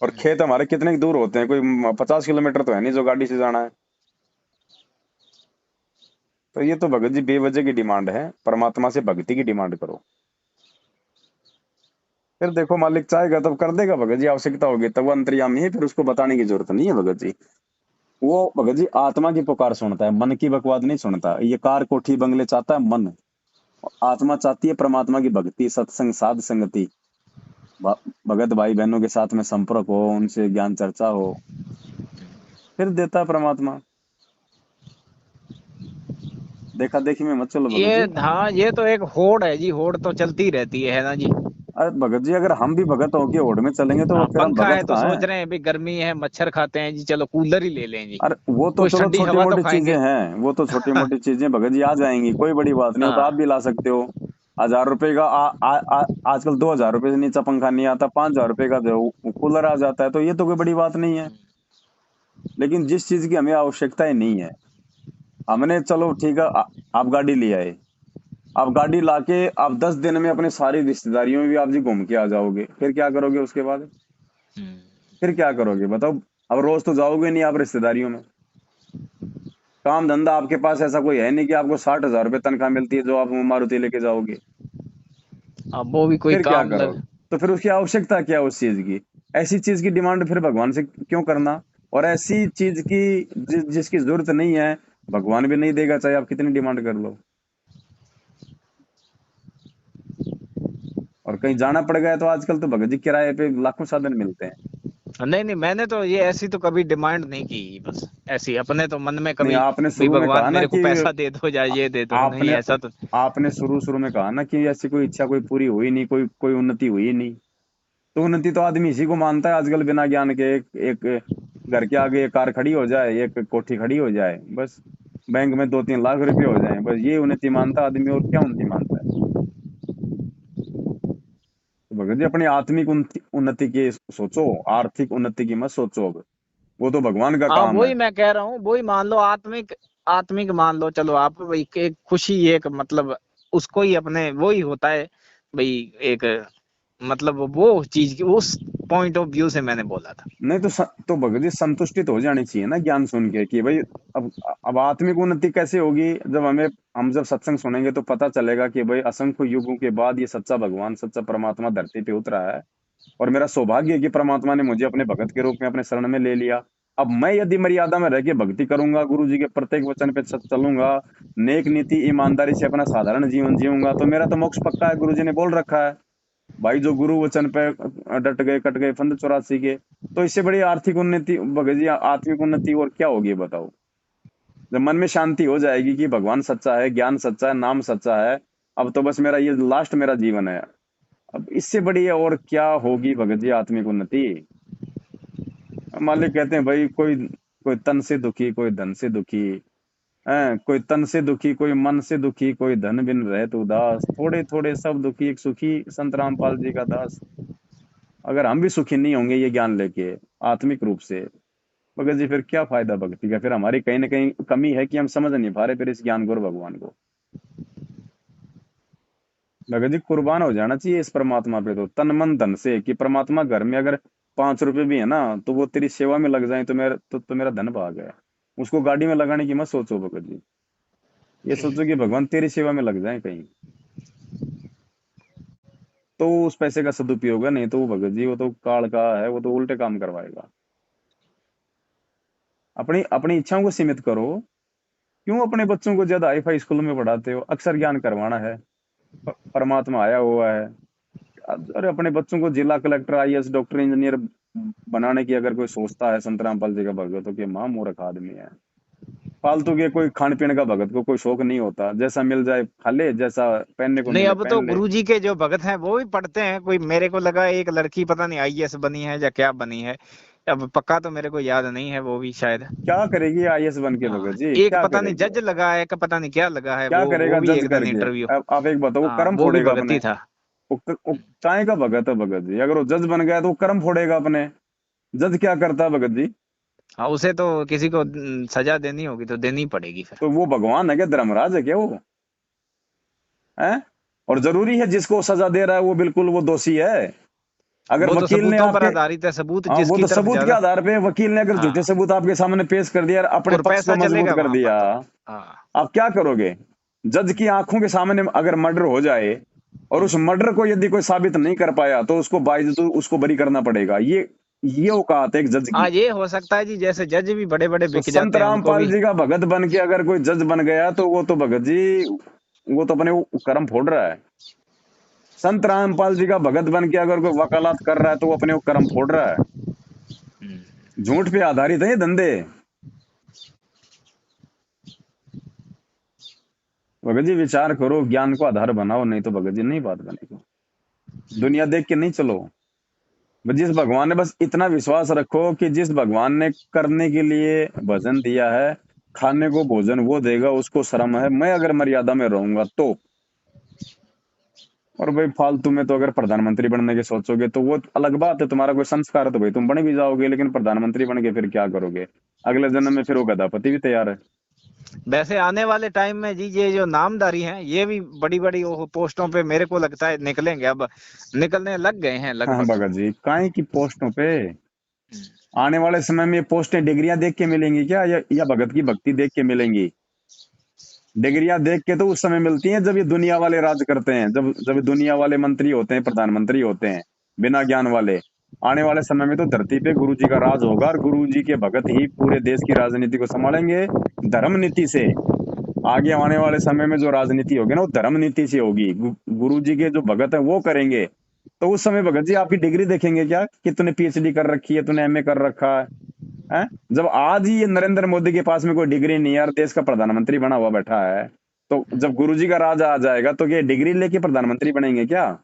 और खेत हमारे कितने दूर होते हैं, कोई 50 किलोमीटर तो है नहीं जो गाड़ी से जाना है। तो ये तो भगत जी बेवजह की डिमांड है, परमात्मा से भक्ति की डिमांड करो। फिर देखो मालिक चाहेगा तब कर देगा भगत जी, आवश्यकता होगी तब वो अंतर्यामी है, फिर उसको बताने की जरूरत नहीं है भगत जी। वो भगत जी आत्मा की पुकार सुनता है, मन की बकवाद नहीं सुनता। ये कार कोठी बंगले चाहता है मन, आत्मा चाहती है परमात्मा की भक्ति, सत्संग, साध संगति, भ- भगत भाई बहनों के साथ में संपर्क हो, उनसे ज्ञान चर्चा हो, फिर देता है परमात्मा। देखा देखी में मत चलो भगत ये जी। हाँ, ये तो एक होड़ है जी, होड़ तो चलती रहती है ना जी। अरे भगत जी अगर हम भी भगत होके होड़ में चलेंगे तो हाँ, फिर हम पंखा है भगत तो कहाँ सोच हैं? रहे हैं भी गर्मी है, मच्छर खाते हैं जी, चलो कूलर ही ले लें जी। अरे वो तो कुछ चलो ठंडी छोटी हवा तो मोटी चीजें खाएंगे। हैं, वो तो छोटी मोटी चीजें भगत जी आ जाएंगी, कोई बड़ी बात नहीं, वो तो आप हाँ। भी ला सकते हो। 1000 रुपए का आजकल 2000 रुपए से नीचा पंखा नहीं आता, 5000 रुपए का जो कूलर आ जाता है, तो ये तो कोई बड़ी बात नहीं है। लेकिन जिस चीज की हमें आवश्यकता ही नहीं है, हमने चलो ठीक है, आप गाड़ी ले आए, आप गाड़ी लाके आप 10 दिन में अपने सारी रिश्तेदारियों में भी आप जी घूम के आ जाओगे, फिर क्या करोगे उसके बाद? फिर क्या करोगे बताओ? अब रोज तो जाओगे नहीं आप रिश्तेदारियों में। काम धंधा आपके पास ऐसा कोई है नहीं कि आपको 60,000 रुपए तनख्वाह मिलती है जो आप मारुति लेके जाओगे। अब वो भी कोई फिर क्या काम लग। करोगे? तो फिर उसकी आवश्यकता क्या है उस चीज की? ऐसी चीज की डिमांड फिर भगवान से क्यों करना? और ऐसी चीज की जिसकी जरूरत नहीं है, भगवान भी नहीं देगा, चाहे आप कितनी डिमांड कर लो। और कहीं जाना पड़ गया तो आजकल तो भगत जी किराए पे लाखों साधन मिलते हैं। नहीं नहीं, मैंने तो ये ऐसी तो कभी डिमांड नहीं की, बस ऐसी अपने तो मन में नहीं, कभी आपने भी शुरू में भगवान कहा ना मेरे को कि पैसा दे दो या ये दे दो, नहीं आपने ऐसा तो। आपने शुरू शुरू में कहा ना कि ऐसी कोई इच्छा कोई पूरी हुई नहीं, कोई कोई उन्नति हुई नहीं। तो उन्नति तो आदमी इसी को मानता है आजकल, बिना ज्ञान के। एक घर के आगे एक कार खड़ी हो जाए, एक कोठी खड़ी हो जाए, बस बैंक में 2-3 लाख रुपए हो जाए, बस ये उन्नति मानता आदमी, और क्या उन्नति मानता है? तो भगत जी अपनी आत्मिक उन्नति उन्नति की सोचो, आर्थिक उन्नति की मत सोचो अब। वो तो भगवान का हाँ काम है। वही मैं कह रहा हूँ, वही मान लो आत्मिक, आत्मिक मान लो, चलो आप एक खुशी, एक मतलब उसको ही अपने वो ही होता है भाई, एक मतलब वो चीज की उस पॉइंट ऑफ व्यू से मैंने बोला था। नहीं तो तो भगत जी संतुष्टि तो हो जानी चाहिए ना ज्ञान सुन के, कि भाई अब आत्मिक उन्नति कैसे होगी? जब हम जब सत्संग सुनेंगे तो पता चलेगा कि भाई असंख्य युगों के बाद ये सच्चा भगवान, सच्चा परमात्मा धरती पे उतरा है। और मेरा सौभाग्य है कि परमात्मा ने मुझे अपने भगत के रूप में अपने शरण में ले लिया। अब मैं यदि मर्यादा में रह के भक्ति करूंगा, गुरु जी के प्रत्येक वचन पे चलूंगा, नेक नीति ईमानदारी से अपना साधारण जीवन जीऊंगा, तो मेरा तो मोक्ष पक्का है, गुरु जी ने बोल रखा है। भाई जो गुरु वचन पे डट गए, कट गए फंद 84 के। तो इससे बड़ी आर्थिक उन्नति, भगत जी आत्मिक उन्नति और क्या होगी बताओ? जब मन में शांति हो जाएगी कि भगवान सच्चा है, ज्ञान सच्चा है, नाम सच्चा है, अब तो बस मेरा ये लास्ट मेरा जीवन है। अब इससे बड़ी और क्या होगी भगत जी आत्मिक उन्नति? मालिक कहते हैं भाई, कोई कोई तन से दुखी, कोई धन से दुखी है, कोई तन से दुखी, कोई मन से दुखी, कोई धन बिन रहे तो उदास, थोड़े थोड़े सब दुखी एक सुखी, संत रामपाल जी का दास। अगर हम भी सुखी नहीं होंगे ये ज्ञान लेके आत्मिक रूप से, भगत जी फिर क्या फायदा भक्ति का? फिर हमारी कहीं ना कहीं कमी है कि हम समझ नहीं पा रहे फिर इस ज्ञान को और भगवान को। भगत जी कुर्बान हो जाना चाहिए इस परमात्मा पे, तो तन मन धन से, कि परमात्मा घर में अगर 5 रुपए भी है ना, तो वो तेरी सेवा में लग जाए तो मेरा धन भाग गया। उसको गाड़ी में लगाने की मत सोचो भगत जी, ये सोचो कि भगवान तेरी सेवा में लग जाए कहीं, तो उस पैसे का सदुपयोग है। नहीं तो वो भगत जी, वो तो काल का है, वो तो उल्टे काम करवाएगा। अपनी अपनी इच्छाओं को सीमित करो। क्यों अपने बच्चों को ज्यादा हाई फाई स्कूल में पढ़ाते हो? अक्षर ज्ञान करवाना है, परमात्मा आया हुआ है। अरे अपने बच्चों को जिला कलेक्टर, आईएएस, डॉक्टर, इंजीनियर बनाने की अगर कोई सोचता है, संत रामपाल जी का भगत, तो कि मां मूर्ख आदमी है। फालतू के कोई खान पीने का भगत को कोई शौक नहीं होता, जैसा मिल जाए खा ले, जैसा पहनने को नहीं मिले अब तो पहन ले। गुरुजी के जो भगत हैं वो भी पढ़ते हैं, कोई मेरे को लगा एक लड़की पता नहीं आईएएस बनी है या क्या बनी है, अब पक्का तो मेरे को याद नहीं है, वो भी शायद। क्या करेगी आईएएस बन के हाँ भगत जी, एक क्या पता नहीं करेगी? जज लगा है, का पता नहीं क्या लगा है, क्या वो करेगा भी जज एक दिन करके? इंटरव्यू। अब आप एक बताओ, वो हाँ कर्म वो भी फोड़ेगा भगत अपने। ही था। वो चाय का भगत है भगत जी, अगर वो जज बन गया तो वो कर्म फोड़ेगा अपने। जज क्या करता है भगत जी? हाँ उसे तो किसी को सजा देनी होगी तो देनी पड़ेगी फिर। तो वो भगवान है क्या, धर्मराज है क्या वो? है? और जरूरी है जिसको सजा दे रहा है वो बिल्कुल वो दोषी है? अगर वो तो वकील ने सबूतों पर आपके, आधारित है, सबूत हाँ वो जिसकी तो तरफ सबूत के ज्यादा। आधार पे, वकील ने अगर झूठे हाँ सबूत आपके सामने पेश कर दिया और अपने और पक्ष को पैसा मजबूत चलेगा कर वहां पर दिया, तो। हाँ आप क्या करोगे? जज की आंखों के सामने अगर मर्डर हो जाए और उस मर्डर को यदि कोई साबित नहीं कर पाया, तो उसको बाइज्जत उसको बरी करना पड़ेगा। ये औकात है एक जज हाँ की। ये हो सकता है जी, जैसे जज भी बड़े बड़े तो बिक संत जाते हैं उनको रामपाल भी। जी का भगत बन के अगर कोई जज बन गया, तो वो तो भगत जी, वो तो अपने वो कर्म फोड़ रहा है। संत रामपाल जी का भगत बन के अगर कोई वकालत कर रहा है, तो वो अपने वो कर्म फोड़ रहा है। झूठ पे आधारित है ये धंधे। भगत जी विचार करो, ज्ञान को आधार बनाओ, नहीं तो भगत जी नहीं बात बनेगी। दुनिया देख के नहीं चलो। जिस भगवान ने, बस इतना विश्वास रखो कि जिस भगवान ने करने के लिए भजन दिया है, खाने को भोजन वो देगा, उसको शर्म है, मैं अगर मर्यादा में रहूंगा तो। और भाई फालतू में तो अगर प्रधानमंत्री बनने के सोचोगे तो वो अलग बात है, तुम्हारा कोई संस्कार है तो भाई तुम बन भी जाओगे, लेकिन प्रधानमंत्री बन के फिर क्या करोगे? अगले जन्म में फिर वो गधापति भी तैयार है। वैसे आने वाले टाइम में जी ये जो नामधारी हैं ये भी बड़ी बड़ी पोस्टों पे मेरे को लगता है निकलेंगे, अब निकलने लग गए हैं हाँ लगभग। भगत जी, काय की पोस्टों पे आने वाले समय में पोस्टें डिग्रियां देख के मिलेंगी क्या, या भगत की भक्ति देख के मिलेंगी? डिग्रियां देख के तो उस समय मिलती हैं जब ये दुनिया वाले राज करते हैं, जब जब दुनिया वाले मंत्री होते हैं, प्रधानमंत्री होते हैं, बिना ज्ञान वाले। आने वाले समय में तो धरती पे गुरु जी का राज होगा और गुरु जी के भगत ही पूरे देश की राजनीति को संभालेंगे धर्म नीति से। आगे आने वाले समय में जो राजनीति होगी ना वो धर्म नीति से होगी। गुरु जी के जो भगत है वो करेंगे। तो उस समय भगत जी आपकी डिग्री देखेंगे क्या कि तूने पीएचडी कर रखी है, तूने एमए कर रखा है? हैं? जब आज ही ये नरेंद्र मोदी के पास में कोई डिग्री नहीं है और देश का प्रधानमंत्री बना हुआ बैठा है, तो जब गुरुजी का राज आ जाएगा तो ये डिग्री लेके प्रधानमंत्री बनेंगे क्या?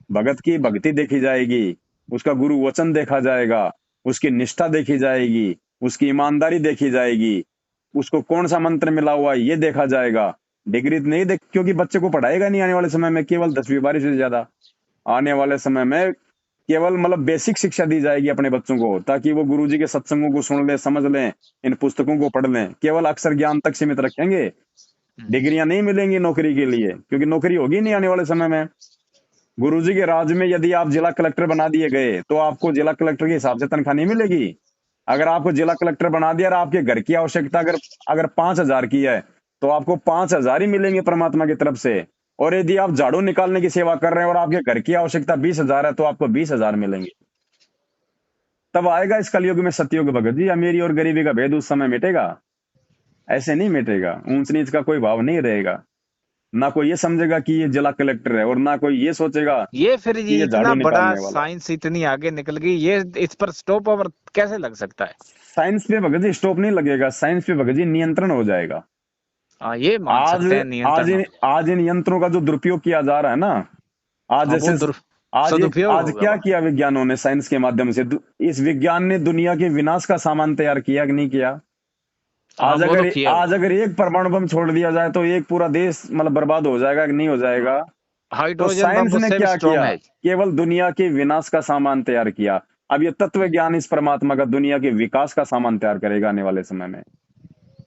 भगत की भक्ति देखी जाएगी, उसका गुरु वचन देखा जाएगा, उसकी निष्ठा देखी जाएगी, उसकी ईमानदारी देखी जाएगी, उसको कौन सा मंत्र मिला हुआ है ये देखा जाएगा। डिग्री नहीं देख, क्योंकि बच्चे को पढ़ाएगा नहीं आने वाले समय में, केवल 10वीं 12वीं से ज्यादा। आने वाले समय में केवल मतलब बेसिक शिक्षा दी जाएगी अपने बच्चों को, ताकि वो गुरुजी के सत्संगों को सुन ले, समझ लें, इन पुस्तकों को पढ़ लें। केवल अक्षर ज्ञान तक सीमित रखेंगे, डिग्रियां नहीं मिलेंगी नौकरी के लिए, क्योंकि नौकरी होगी नहीं आने वाले समय में। गुरुजी के राज में यदि आप जिला कलेक्टर बना दिए गए तो आपको जिला कलेक्टर के हिसाब से तनख्वाह नहीं मिलेगी। अगर आपको जिला कलेक्टर बना दिया और आपके घर की आवश्यकता अगर अगर 5,000 की है तो आपको 5,000 ही मिलेंगे परमात्मा की तरफ से। और यदि आप झाड़ू निकालने की सेवा कर रहे हैं और आपके घर की आवश्यकता 20,000 है तो आपको 20,000 मिलेंगे। तब आएगा इस कलयुग में सतयुग भगत जी, अमीरी और गरीबी का भेद उस समय मिटेगा। ऐसे नहीं मिटेगा, ऊंच नीच का कोई भाव नहीं रहेगा। ना कोई ये समझेगा कि ये जिला कलेक्टर है और ना कोई ये सोचेगा ये फिर कि ये ये इतना झाड़ू बड़ा निकालने वाला है। साइंस इतनी आगे निकल गई, ये इस पर स्टॉप ओवर कैसे लग सकता है? साइंस पे भगत जी स्टॉप नहीं लगेगा, साइंस पे भगत जी नियंत्रण हो जाएगा। हाँ, ये मान आज सकते हैं आज नियंत्रण हो। आज इन यंत्रों का जो दुरुपयोग किया जा रहा है ना, आज हाँ, वो जैसे सदुपयोग आज होगा क्या वो। किया विज्ञानों ने साइंस के माध्यम से, इस विज्ञान ने दुनिया के विनाश का सामान तैयार किया कि नहीं किया? हाँ, वो तो किया आज हुआ है। अगर एक परमाणु बम छोड़ दिया जाए तो एक पूरा देश मतलब बर्बाद हो जाएगा कि नहीं हो जाएगा? तो हाइड्रोजन बम साइंस ने उससे भी क्या स्ट्रांग किया? है। केवल दुनिया के विनाश का सामान तैयार किया। अब ये तत्व ज्ञान इस परमात्मा का दुनिया के विकास का सामान तैयार करेगा आने वाले समय में।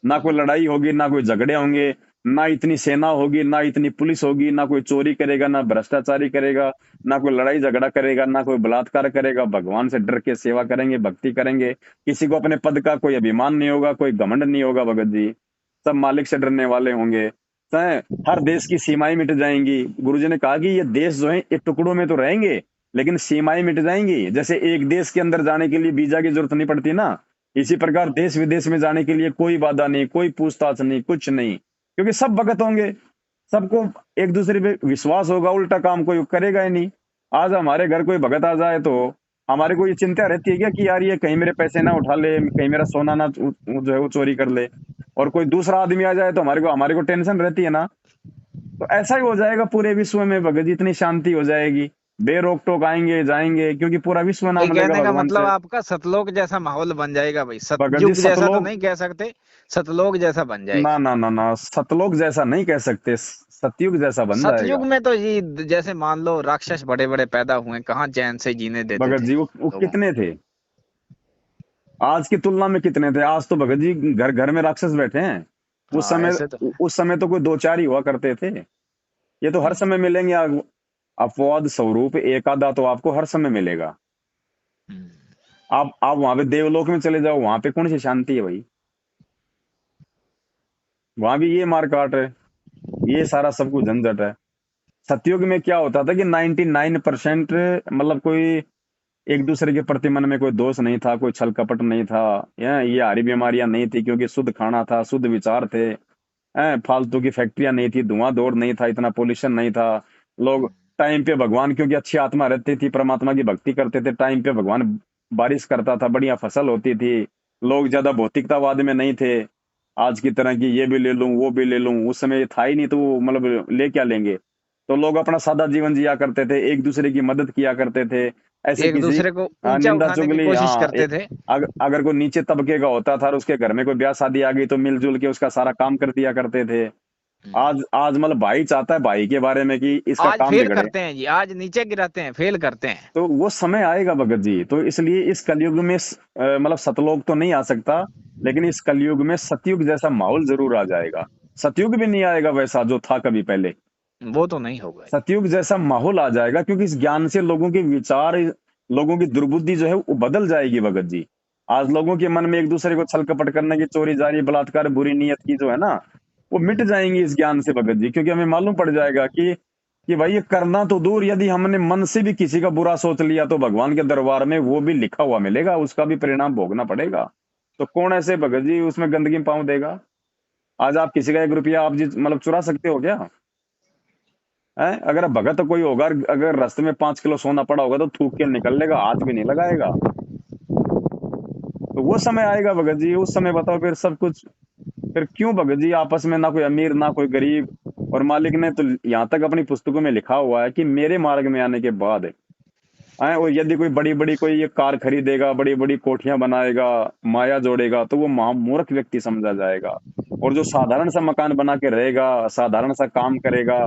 ना कोई लड़ाई होगी, ना कोई झगड़े होंगे, ना इतनी सेना होगी, ना इतनी पुलिस होगी, ना कोई चोरी करेगा, ना भ्रष्टाचारी करेगा, ना कोई लड़ाई झगड़ा करेगा, ना कोई बलात्कार करेगा। भगवान से डर के सेवा करेंगे, भक्ति करेंगे। किसी को अपने पद का कोई अभिमान नहीं होगा, कोई घमंड नहीं होगा भगत जी। सब मालिक से डरने वाले होंगे। हर देश की सीमाएं मिट जाएंगी। गुरुजी ने कहा कि ये देश जो है ये टुकड़ों में तो रहेंगे लेकिन सीमाएं मिट जाएंगी। जैसे एक देश के अंदर जाने के लिए वीजा की जरूरत नहीं पड़ती ना, इसी प्रकार देश विदेश में जाने के लिए कोई बाधा नहीं, कोई पूछताछ नहीं, कुछ नहीं, क्योंकि सब भगत होंगे। सबको एक दूसरे पे विश्वास होगा, उल्टा काम कोई करेगा ही नहीं। आज हमारे घर कोई भगत आ जाए तो हमारे को ये चिंता रहती है क्या कि यार ये कहीं मेरे पैसे ना उठा ले, कहीं मेरा सोना ना जो है वो चोरी कर ले। और कोई दूसरा आदमी आ जाए तो हमारे को टेंशन रहती है ना। तो ऐसा ही हो जाएगा पूरे विश्व में भगत जी, इतनी शांति हो जाएगी। बेरोक टोक आएंगे जाएंगे, क्योंकि पूरा विश्व भाई नाम लेगा कहने का भगवान मतलब से। आपका सतलोक जैसा माहौल बन जाएगा भाई, भगत जी सतयुग जैसा तो सतलोक, नहीं कह सकते, सतलोक जैसा बन ना जाएगा। ना ना ना, सतलोक जैसा नहीं कह सकते, सतयुग जैसा बन सतयुग जाएगा। में तो ये जैसे मान लो राक्षस बड़े बड़े पैदा हुए, कहाँ चैन से जीने देते भगत थे जी वो लोगों को। कितने थे? आज की तुलना में कितने थे? आज तो भगत जी घर घर में राक्षस बैठे हैं। हाँ, ऐसे तो है। उस समय तो कोई दो चार ही हुआ करते थे। ये तो हर हम्म, समय मिलेंगे। अपवाद स्वरूप एक आधा तो आपको हर समय मिलेगा। हम्म। आप वहां पे देवलोक में चले जाओ, वहां पे कौन सी शांति है भाई? वहां भी ये मार काट है, ये सारा सब कुछ झंझट है। सतयुग में क्या होता था कि 99% मतलब कोई एक दूसरे के प्रति मन में कोई दोष नहीं था, कोई छल कपट नहीं था। ये हारी बीमारियां नहीं थी, क्योंकि शुद्ध खाना था, शुद्ध विचार थे। फालतू की फैक्ट्रियां नहीं थी, धुआं धौड़ नहीं था, इतना पोल्यूशन नहीं था। लोग टाइम पे भगवान, क्योंकि अच्छी आत्मा रहती थी, परमात्मा की भक्ति करते थे, टाइम पे भगवान बारिश करता था, बढ़िया फसल होती थी। लोग ज्यादा भौतिकतावाद में नहीं थे, आज की तरह की ये भी ले लूं वो भी ले लूं। उस समय ये था ही नहीं, तो वो मतलब ले क्या लेंगे? तो लोग अपना सादा जीवन जिया करते थे, एक दूसरे की मदद किया करते थे। ऐसे एक किसी दूसरे को ऊंचा निंदा उठाने की चुगली, कोशिश हाँ करते थे। अगर कोई नीचे तबके का होता था और उसके घर में कोई ब्याह शादी आ गई तो मिलजुल के उसका सारा काम कर दिया करते थे। आज मतलब भाई चाहता है भाई के बारे में कि इसका आज काम फेल बिगड़े। करते हैं जी, आज नीचे गिराते हैं, फेल करते हैं। तो वो समय आएगा भगत जी। तो इसलिए इस कलयुग में मतलब सतलोक तो नहीं आ सकता, लेकिन इस कलयुग में सतयुग जैसा माहौल जरूर आ जाएगा। सतयुग भी नहीं आएगा वैसा जो था कभी पहले। वो तो नहीं होगा। सतयुग जैसा माहौल आ जाएगा, क्योंकि इस ज्ञान से लोगों के विचार, लोगों की दुर्बुद्धि जो है वो बदल जाएगी भगत जी। आज लोगों के मन में एक दूसरे को छल कपट करने की, चोरी जारी बलात्कार बुरी नीयत की जो है ना, वो मिट जाएंगी इस ज्ञान से भगत जी। क्योंकि हमें मालूम पड़ जाएगा कि कि भाई ये करना तो दूर, यदि हमने मन से भी किसी का बुरा सोच लिया तो भगवान के दरबार में वो भी लिखा हुआ मिलेगा, उसका भी परिणाम भोगना पड़ेगा। तो कौन ऐसे भगत जी उसमें गंदगी में पाँव देगा? आज आप किसी का 1 रुपया आप जी मतलब चुरा सकते हो क्या? है, अगर भगत कोई होगा, अगर रास्ते में 5 किलो सोना पड़ा होगा तो थूक के निकल लेगा, हाथ भी नहीं लगाएगा। तो वो समय आएगा भगत जी, उस समय बताओ फिर सब कुछ, फिर क्यों भगत जी आपस में ना कोई अमीर ना कोई गरीब। और मालिक ने तो यहाँ तक अपनी पुस्तकों में लिखा हुआ है कि मेरे मार्ग में आने के बाद है, और यदि कोई बड़ी बड़ी कोई ये कार खरीदेगा, बड़ी बड़ी कोठियां बनाएगा, माया जोड़ेगा, तो वो महामूर्ख व्यक्ति समझा जाएगा। और जो साधारण सा मकान बना के रहेगा, साधारण सा काम करेगा,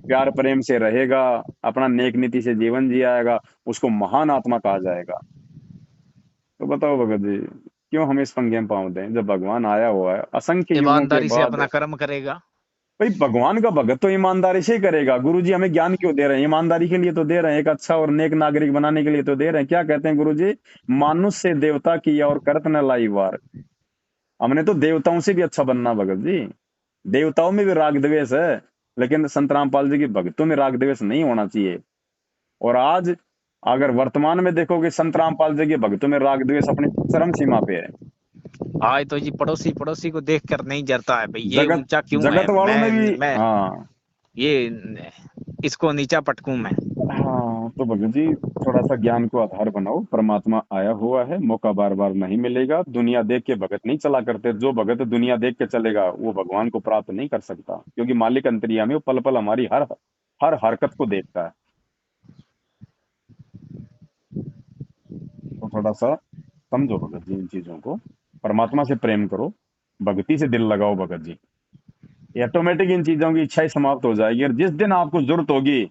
प्यार प्रेम से रहेगा, अपना नेक नीति से जीवन जियाएगा, उसको महान आत्मा कहा जाएगा। तो बताओ भगत जी, क्यों हम इस पंगे में पाँव दें जब भगवान आया हुआ है असंख्य युगों के ईमानदारी से बाद? अपना कर्म करेगा। भाई भगवान का भगत तो ईमानदारी से ही करेगा। गुरु जी हमें ज्ञान क्यों दे रहे हैं? ईमानदारी के लिए तो दे रहे हैं, एक अच्छा और नेक नागरिक बनाने के लिए तो दे रहे हैं। क्या कहते हैं गुरु जी? मानुष से देवता किया और करत न लाई वार। हमने तो देवताओं से भी अच्छा बनना भगत जी। देवताओं में भी राग द्वेष है, लेकिन संत रामपाल जी की भक्तों में राग द्वेष नहीं होना चाहिए। और आज अगर वर्तमान में देखोगे, संत रामपाल जी के भक्तों में राग द्वेष अपनी चरम सीमा पे है। आज तो जी पड़ोसी पड़ोसी को देख कर नहीं जरता है भाई, ये जगत ऊंचा क्यों है, जगत वालों में भी, मैं हाँ। ये इसको नीचा पटकूं मैं। हाँ तो भगत जी, थोड़ा सा ज्ञान को आधार बनाओ। परमात्मा आया हुआ है, मौका बार बार नहीं मिलेगा। दुनिया देख के भगत नहीं चला करते। जो भगत दुनिया देख के चलेगा वो भगवान को प्राप्त नहीं कर सकता, क्योंकि मालिक अंतर्यामी वो पल पल हमारी हर हर हरकत को देखता है। तो थोड़ा सा समझो भगत जी इन चीजों को। परमात्मा से प्रेम करो, भक्ति से दिल लगाओ भगत जी। ऑटोमेटिक इन चीजों की इच्छा ही समाप्त हो जाएगी। और जिस दिन आपको जरूरत होगी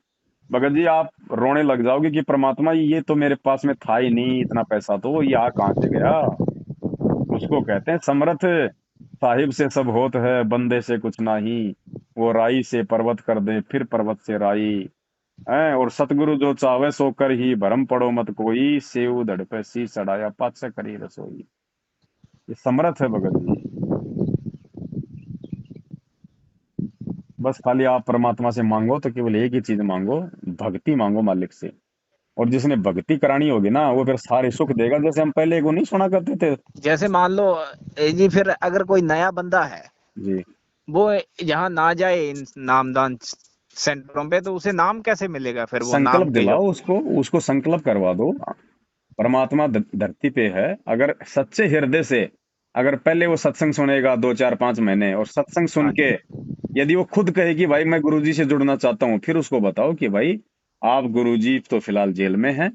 भगत जी, आप रोने लग जाओगे कि परमात्मा ये तो मेरे पास में था ही नहीं, इतना पैसा तो ये आ कहाँ से गया। उसको कहते हैं समर्थ, साहिब से सब होत है, बंदे से कुछ नहीं। वो राई से पर्वत कर दे, फिर पर्वत से राई है। और सतगुरु जो चावे सो कर ही, भरम पड़ो मत कोई, सेव धड़ पे सी चढ़ाया, पात से करी रसोई। ये समर्थ है भगत जी। बस खाली आप परमात्मा से मांगो तो केवल एक ही चीज मांगो, भक्ति मांगो मालिक से। और जिसने भक्ति करानी होगी ना, वो फिर सारे सुख देगा। जैसे हम पहले को नहीं सुना करते थे? जैसे मान लो जी, फिर अगर कोई नया बंदा है, जी। वो यहाँ ना जाए इन नामदान सेंटरों पे, तो उसे नाम कैसे मिलेगा फिर? वो संकल्प नाम के जो दिलाओ उसको, उसको संकल्प करवा दो। परमात्मा धरती पे है, अगर सच्चे हृदय से, अगर पहले वो सत्संग सुनेगा 2 4 5 महीने, और सत्संग सुन हाँ के जी, यदि वो खुद कहे कि भाई मैं गुरुजी से जुड़ना चाहता हूँ, फिर उसको बताओ कि भाई आप, गुरुजी तो फिलहाल जेल में हैं,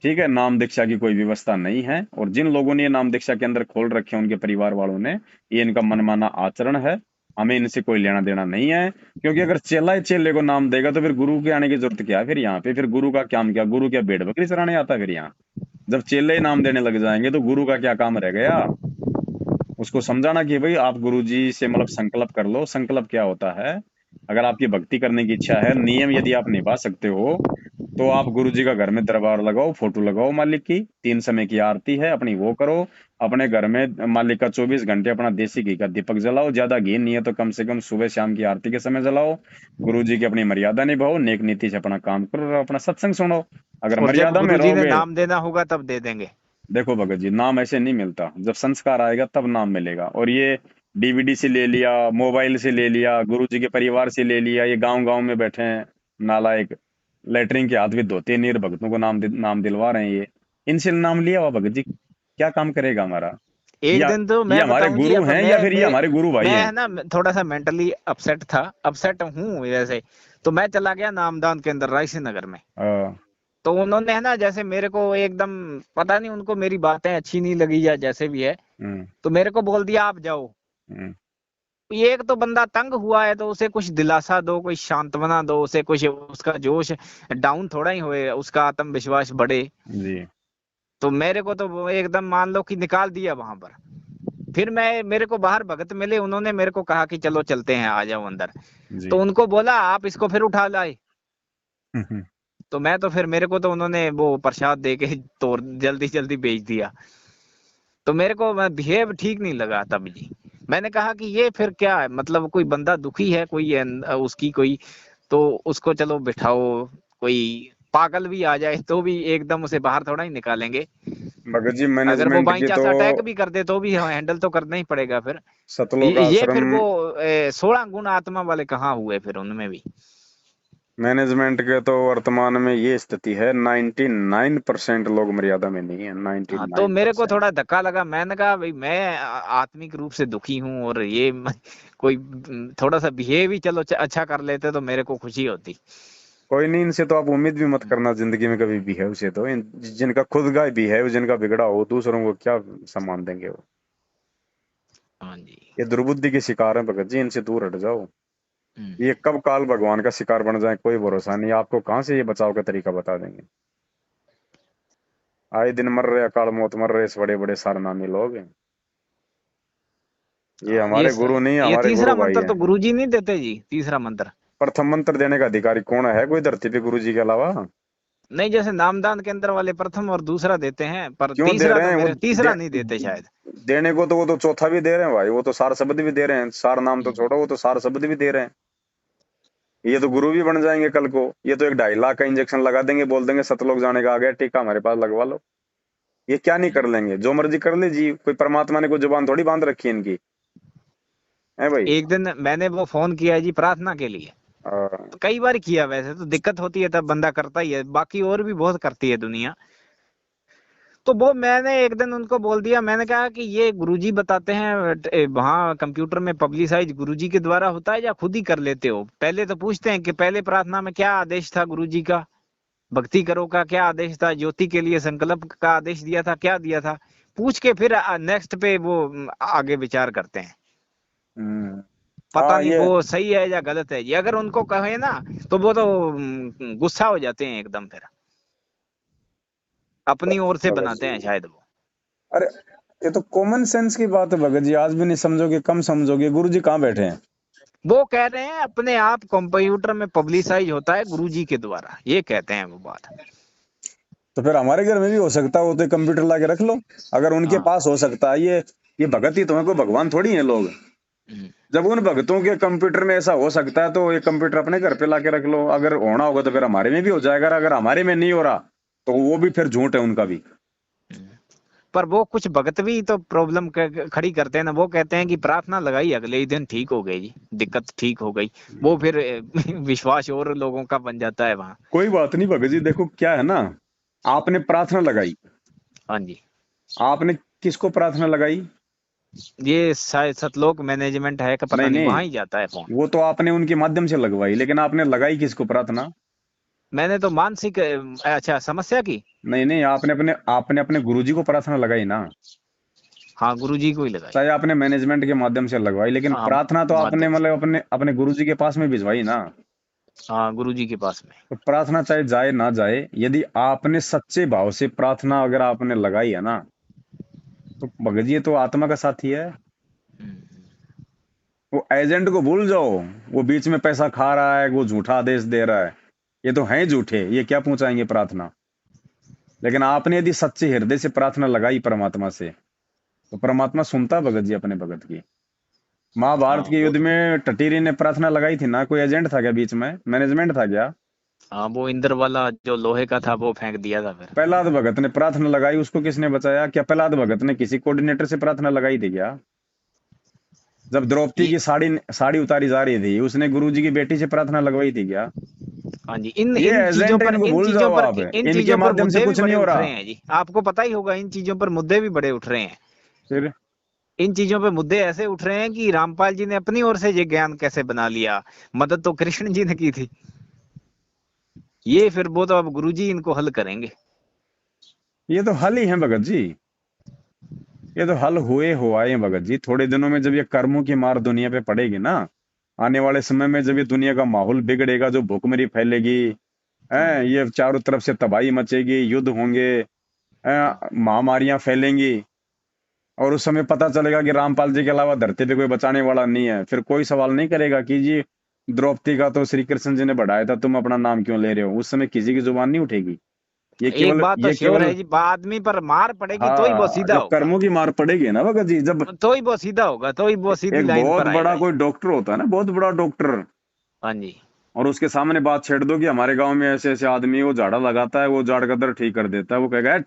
ठीक है, नाम दीक्षा की कोई व्यवस्था नहीं है। और जिन लोगों ने ये नाम दीक्षा के अंदर खोल रखे हैं, उनके परिवार वालों ने, ये इनका मनमाना आचरण है, हमें इनसे कोई लेना देना नहीं है। क्योंकि अगर चेला ही चेले को नाम देगा तो फिर गुरु के आने की जरूरत क्या है? फिर यहाँ पे फिर गुरु का काम क्या? गुरु क्या भेड़ बकरी चराने आता है फिर यहाँ? जब चेले ही नाम देने लग जाएंगे तो गुरु का क्या काम रह गया? उसको समझाना कि भाई आप गुरुजी से मतलब संकल्प कर लो। संकल्प क्या होता है? अगर आपकी भक्ति करने की इच्छा है, नियम यदि आप निभा सकते हो, तो आप गुरुजी का घर में दरबार लगाओ, फोटो लगाओ मालिक की, 3 समय की आरती है अपनी वो करो। अपने घर में मालिक का 24 घंटे अपना देसी घी का दीपक जलाओ। ज्यादा घी नहीं है तो कम से कम सुबह शाम की आरती के समय जलाओ। गुरुजी की अपनी मर्यादा निभाओ, नेक नीति से अपना काम करो, और अपना सत्संग सुनो। अगर और जब मर्यादा में गुरुजी ने रहोगे, नाम देना होगा तब दे देंगे। देखो भगत जी, नाम ऐसे नहीं मिलता। जब संस्कार आएगा तब नाम मिलेगा। और ये डीवीडी से ले लिया, मोबाइल से ले लिया, गुरु जी के परिवार से ले लिया, ये गांव गांव में बैठे हैं नालायक, लेटरिन के हाथ भी धोते नहीं, और भगतों को नाम दिलवा रहे हैं ये। इनसे नाम लिया हुआ भगत जी क्या काम करेगा हमारा? एक या दिन तो ये मैं हमारे बताऊं जी, गुरु अब हैं या फिर ये हमारे गुरु भाई मैं हैं? है ना थोड़ा सा मेंटली अपसेट था, अपसेट हूँ जैसे। तो मैं चला गया नामदान के अंदर रायसी नगर में। हाँ। तो उन्होंने है ना, जैसे मेरे को एकदम पता नहीं, उनको मेरी बातें अच्छी नहीं लगी या जैसे भी है, हम्म। तो मेरे को बोल दिया आप जाओ। हम्म। एक तो बंदा तंग हुआ है, तो उसे कुछ दिलासा दो, कोई सांत्वना दो, उसे कुछ, उसका जोश डाउन थोड़ा ही होए, उसका आत्मविश्वास बढ़े। जी। तो मेरे को तो वो एकदम मान लो कि निकाल दिया वहां पर। फिर मैं, मेरे को बाहर भगत मिले, उन्होंने मेरे को कहा कि चलो चलते हैं, आ जाओ अंदर। जी। तो उनको बोला आप इसको फिर उठा लाए। हम्म। तो मैं तो फिर, मेरे को तो उन्होंने वो प्रसाद दे के तो जल्दी जल्दी भेज दिया। तो मेरे को बिहेव ठीक नहीं लगा तब जी। मैंने कहा कि ये फिर क्या है, मतलब कोई बंदा दुखी है, कोई उसकी कोई तो उसको चलो बिठाओ, कोई पागल भी आ जाए तो भी एकदम उसे बाहर थोड़ा ही निकालेंगे। भगत जी अगर वो मैनेजमेंट बाई की तो चांस अटैक भी कर दे तो भी हैंडल तो करना ही पड़ेगा फिर। सतलोक ये आश्रम फिर वो 16 गुण आत्मा वाले कहाँ हुए फिर उनमें भी। मैनेजमेंट के तो वर्तमान में ये स्थिति है, 99% लोग मर्यादा में नहीं है, हाँ, तो मेरे को 99%। थोड़ा धक्का लगा, मैंने कहा भाई मैं आत्मिक रूप से दुखी हूँ, और ये कोई थोड़ा सा बिहेव ही चलो अच्छा कर लेते तो मेरे को खुशी होती। कोई नहीं, इनसे तो आप उम्मीद भी मत करना जिंदगी में कभी बिहेव से, तो जिनका खुद का बिहेव जिनका बिगड़ा हो, दूसरों को क्या सम्मान देंगे वो। हाँ जी। ये दुर्बुद्धि के शिकार है भगत जी, इनसे दूर हट जाओ। हम्म, ये कब काल भगवान का शिकार बन जाए कोई भरोसा नहीं, आपको कहाँ से ये बचाव का तरीका बता देंगे। आए दिन मर रहे, अकाल मौत मर रहे इस बड़े बड़े सारनामी लोग। ये हाँ, हमारे गुरु नहीं, ये हमारे तीसरा गुरु भाई मंत्र है। तो गुरुजी नहीं देते जी, तीसरा मंत्र। प्रथम मंत्र देने का अधिकारी कौन है कोई धरती पे गुरु जी के अलावा? नहीं, जैसे नामदान के अंदर वाले प्रथम और दूसरा देते हैं, पर क्यों दे तीसरा रहे तो हैं वो? मेरे तीसरा नहीं देते शायद। देने को तो वो तो चौथा भी दे रहे हैं भाई, वो तो सार शब्द भी दे रहे हैं, सार नाम तो हम्म, छोड़ो, वो तो सार शब्द भी दे रहे हैं। ये तो गुरु भी बन जाएंगे कल को। ये तो एक 2.5 लाख का इंजेक्शन लगा देंगे, बोल देंगे सतलोक जाने का आ गया टीका, हमारे पास लगवा लो। ये क्या नहीं कर लेंगे, जो मर्जी कर ले जी, कोई परमात्मा ने कोई जुबान थोड़ी बांध रखी है इनकी, है भाई। एक दिन मैंने वो फोन किया जी प्रार्थना के लिए, आ, तो कई बार किया, वैसे तो दिक्कत होती है तब बंदा करता ही है, बाकी और भी बहुत करती है दुनिया। तो वो मैंने एक दिन उनको बोल दिया, मैंने कहा कि ये गुरुजी बताते हैं वहाँ कंप्यूटर में पब्लिसाइज गुरुजी के द्वारा होता है या खुद ही कर लेते हो? पहले तो पूछते हैं कि पहले प्रार्थना में क्या आदेश था गुरुजी का, भक्ति करो का क्या आदेश था, ज्योति के लिए संकल्प का आदेश दिया था, क्या दिया था, पूछ के फिर नेक्स्ट पे वो आगे विचार करते हैं। हम्म, पता हाँ नहीं ये वो सही है या गलत है, ये अगर उनको कहे ना तो वो तो गुस्सा हो जाते हैं एकदम, फिर अपनी ओर से भगत बनाते जी, हैं शायद वो। अरे ये तो कॉमन सेंस की बात है भगत जी, आज भी नहीं समझोगे, कम समझोगे। गुरु जी कहाँ बैठे हैं? वो कह रहे हैं अपने आप कंप्यूटर में पब्लिसाइज होता है गुरुजी के द्वारा, ये कहते हैं वो बात। तो फिर हमारे घर में भी हो सकता है, वो तो कंप्यूटर ला के रख लो। अगर उनके हाँ। पास हो सकता है, ये भगत ही तो है, कोई भगवान थोड़ी है लोग। हम्म, जब उन भगतों के कंप्यूटर में ऐसा हो सकता है, तो ये कंप्यूटर अपने घर पे ला के रख लो। अगर होना होगा तो फिर हमारे में भी हो जाएगा, अगर हमारे में नहीं हो रहा तो वो भी फिर झूठ है उनका भी। हम्म। पर वो कुछ भगत भी तो प्रॉब्लम खड़ी करते हैं ना, वो कहते हैं कि प्रार्थना लगाई अगले ही दिन ठीक हो गई जी, दिक्कत ठीक हो गई। वो फिर विश्वास और लोगों का बन जाता है वहां। कोई बात नहीं भगत जी, देखो क्या है ना, आपने प्रार्थना लगाई, हाँ जी। आपने किसको प्रार्थना लगाई? ये शायद सतलोक मैनेजमेंट है का, पता नहीं नहीं, नहीं, वहां ही जाता है फोन। वो तो आपने उनके माध्यम से लगवाई, लेकिन आपने लगाई किसको प्रार्थना? मैंने तो मानसिक अच्छा समस्या की। नहीं नहीं, आपने अपने गुरुजी को प्रार्थना लगाई ना। हाँ, गुरुजी को ही लगाई। चाहे आपने मैनेजमेंट के माध्यम से लगवाई, लेकिन हाँ, प्रार्थना तो आपने माध्यम से। मतलब अपने अपने गुरुजी के पास में भिजवाई ना। हाँ, गुरुजी के पास में। तो प्रार्थना चाहे जाए ना जाए, यदि आपने सच्चे भाव से प्रार्थना अगर आपने लगाई है ना, तो भगत जी ये तो आत्मा का साथी है। हम्म, वो एजेंट को भूल जाओ, वो बीच में पैसा खा रहा है, वो झूठा आदेश दे रहा है, ये तो है झूठे, ये क्या पहुंचाएंगे प्रार्थना। लेकिन आपने यदि सच्चे हृदय से प्रार्थना लगाई परमात्मा से, तो परमात्मा सुनता भगत जी अपने भगत की। महाभारत हाँ के वो युद्ध तो। में टटीरी ने प्रार्थना लगाई थी ना, कोई एजेंट था क्या बीच में, मैनेजमेंट था क्या? हाँ, वो इंद्र वाला जो लोहे का था वो फेंक दिया था फिर। प्रहलाद भगत ने प्रार्थना लगाई, उसको किसने बचाया? क्या प्रहलाद भगत ने किसी कोऑर्डिनेटर से प्रार्थना लगाई थी क्या? जब द्रौपदी ये। की साड़ी साड़ी उतारी जा रही थी, उसने गुरुजी की बेटी से प्रार्थना लगवाई थी क्या? हाँ जी, इन ये इन चीजों एजेंट है, पर इनको इन भूल चीजों जाओ पर आप, इन इनके चीजों पर माध्यम से मुद्दे भी कुछ नहीं बड़े हो उठ रहे रहा। हैं जी, आपको पता ही होगा, इन चीजों पर मुद्दे भी बड़े उठ रहे हैं। फिर इन चीजों पे मुद्दे ऐसे उठ रहे हैं कि रामपाल जी ने अपनी ओर से ये ज्ञान कैसे बना लिया, मदद तो कृष्ण जी ने की थी। ये फिर वो तो अब गुरुजी इनको हल करेंगे। ये तो हल ही है भगत जी, ये तो हल हुए हो आए हैं भगत जी। थोड़े दिनों में जब ये कर्मों की मार दुनिया पे पड़ेगी ना, आने वाले समय में जब ये दुनिया का माहौल बिगड़ेगा, जो भूखमरी फैलेगी, हाँ हैं, जी। ये चारों तरफ से तबाही मचेगी, युद्ध होंगे, महामारियां फैलेंगी, और उस समय पता चलेगा कि रामपाल जी के अलावा धरती पे कोई बचाने वाला नहीं है, फिर कोई सवाल नहीं करेगा कि जी द्रौपदी का तो श्री कृष्ण जी ने बढ़ाया था, तुम अपना नाम क्यों ले रहे हो। उस समय किसी की जुबान नहीं उठेगी। ये एक केवल बात तो ये श्योर केवल है जी, आदमी पर मार पड़ेगी तो ही वो हाँ, सीधा जब होगा। कर्मों की मार पड़ेगी ना भगत जी, जब तो ही वो सीधा होगा, तो ही वो सीधी एक लाइन बहुत पर बड़ा आएगा जी। कोई डॉक्टर होता है ना, बहुत बड़ा डॉक्टर, हाँ जी। और उसके सामने बात छेड़ दो कि हमारे गांव में ऐसे ऐसे आदमी है, वो झाड़ा लगाता है, वो झाड़ का दर्द ठीक कर देता है, वो कहेगा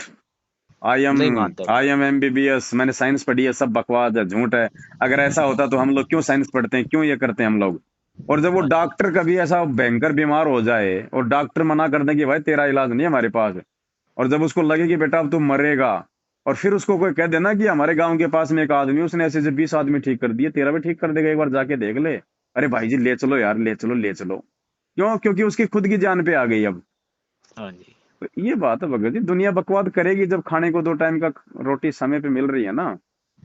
आई एम नहीं मानते वो। आई एम MBBS, मैंने साइंस पढ़ी है, सब बकवास है, झूठ है। अगर ऐसा होता तो हम लोग क्यों साइंस पढ़ते हैं, क्यों ये करते हैं हम लोग। और जब वो हाँ जी। डॉक्टर कभी ऐसा भयंकर बीमार हो जाए और डॉक्टर मना कर दे कि भाई तेरा इलाज नहीं है हमारे पास, और जब उसको लगे कि बेटा अब तू मरेगा, और फिर उसको कोई कह देना कि हमारे गांव के पास में एक आदमी, उसने ऐसे ऐसे 20 आदमी ठीक कर दिए, तेरा भी ठीक कर देगा, एक बार जाके देख ले। अरे भाई जी ले चलो यार, ले चलो ले चलो। क्यों? क्योंकि उसकी खुद की जान पे आ गई अब। हाँ जी। तो ये बात है भगत जी, दुनिया बकवाद करेगी जब खाने को 2 टाइम का रोटी समय पे मिल रही है ना,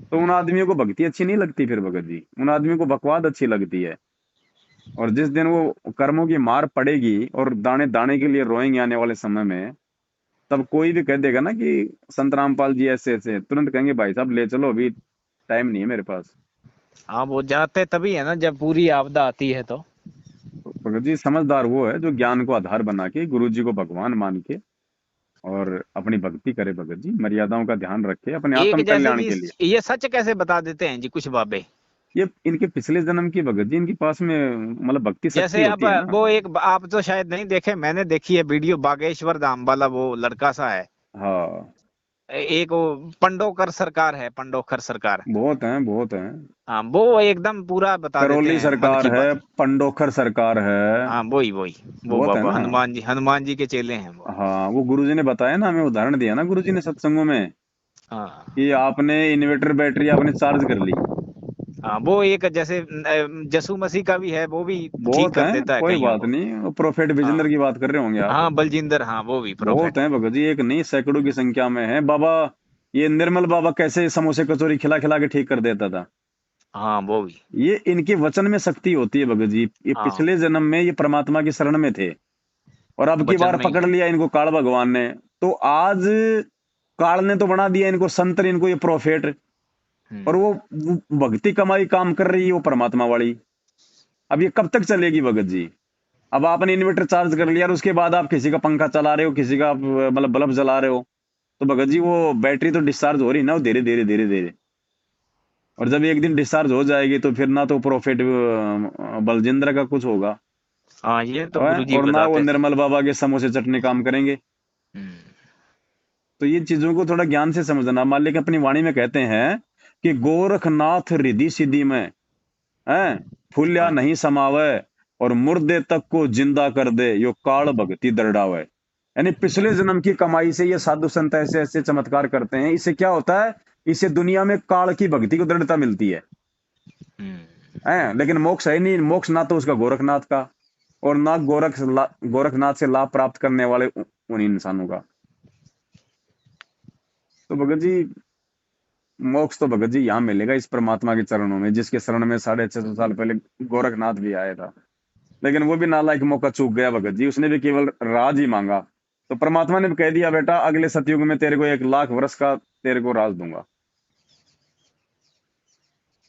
तो उन आदमियों को भक्ति अच्छी नहीं लगती, फिर भगत जी उन आदमियों को बकवाद अच्छी लगती है। और जिस दिन वो कर्मों की मार पड़ेगी और दाने दाने के लिए रोएंगे आने वाले समय में, तब कोई भी कह देगा ना कि संत रामपाल जी ऐसे ऐसे, तुरंत कहेंगे भाई साहब ले चलो, अभी टाइम नहीं है मेरे पास। हाँ वो जाते तभी है ना जब पूरी आपदा आती है तो। तो भगत जी समझदार वो है जो ज्ञान को आधार बना के गुरु जी को भगवान मान के और अपनी भक्ति करे, भगत जी मर्यादाओं का ध्यान रखे अपने एक आत्म जैसे कल्याण जी, के लिए। ये सच कैसे बता देते हैं जी कुछ बाबे। ये इनके पिछले जन्म की भगत जी, इनके पास में मतलब भक्ति शक्ति जैसे अब होती है ना। वो एक आप तो शायद नहीं देखे, मैंने देखी है वीडियो, बागेश्वर धाम वाला वो लड़का सा है, हाँ एक वो पंडोकर सरकार है, पंडोकर सरकार। बहुत हैं बहुत हैं। हाँ वो एकदम पूरा बता देते करौली हैं मन सरकार की है, बात। पंडोखर सरकार है। हाँ वही वही, वो बहुत है बाबा ना। हनुमान जी के चेले हैं वो। हाँ वो गुरुजी ने बताया ना, हमें उदाहरण दिया ना गुरुजी ने सत्संगों में, हाँ कि आपने इन्वर्टर बैटरी आपने चार्ज कर ली। हाँ, वो एक जैसे यसु मसीह का भी है, वो भी ठीक बहुत कर हैं, देता है कोई कईयों बात को। नहीं, प्रोफेट हाँ विजेंद्र की बात कर रहे होंगे आप। हाँ बलजिंदर, हाँ वो भी बहुत प्रोफेट। हैं भगत जी, एक नहीं सैकड़ों की संख्या में है बाबा। ये निर्मल बाबा कैसे समोसे कचौरी खिला खिला के ठीक कर देता था। हाँ वो भी। ये इनके वचन में शक्ति होती है भगत जी, ये हाँ पिछले जन्म में ये परमात्मा की शरण में थे, और अब की वचन बार में ही पकड़ है। लिया इनको काल भगवान ने। तो आज काल ने तो बना दिया इनको संत, इनको ये प्रोफेट। और हम्म। वो भक्ति कमाई काम कर रही है वो परमात्मा वाली। अब ये कब तक चलेगी भगत जी। अब आपने इन्वर्टर चार्ज कर लिया और उसके बाद आप किसी का पंखा चला रहे हो, किसी का मतलब बल्ब जला रहे हो, तो भगत जी वो बैटरी तो डिस्चार्ज हो रही है ना, वो धीरे धीरे धीरे धीरे। और जब एक दिन डिस्चार्ज हो जाएगी तो फिर ना तो प्रॉफिट बलजिंद्र का कुछ होगा, हाँ ये तो है, गुरु जी और ना वो बताते थे। निर्मल बाबा के समोसे चटनी काम करेंगे। हम्म। तो ये चीजों को थोड़ा ज्ञान से समझना। मालिक अपनी वाणी में कहते हैं कि गोरखनाथ रिद्धि सिद्धि में है, फूल्या हाँ जी। नहीं समावे, और मुर्दे तक को जिंदा कर दे, यो काल भक्ति दरडावे। यानी पिछले जन्म की कमाई से ये साधु संत ऐसे ऐसे चमत्कार करते हैं, इससे क्या होता है, इससे दुनिया में काल की भक्ति को दृढ़ता मिलती हम्म। है। लेकिन मोक्ष है नहीं, मोक्ष ना तो उसका गोरखनाथ का, और ना गोरखनाथ से लाभ प्राप्त करने वाले उन इंसानों का। तो भगत जी मोक्ष तो भगत जी यहाँ मिलेगा इस परमात्मा के चरणों में, जिसके शरण में 650 साल पहले गोरखनाथ भी आया था। लेकिन वो भी नालायक मौका चूक गया भगत जी, उसने भी केवल राज ही मांगा। तो परमात्मा ने भी कह दिया बेटा अगले सतयुग में तेरे को 1 लाख वर्ष का तेरे को राज दूंगा।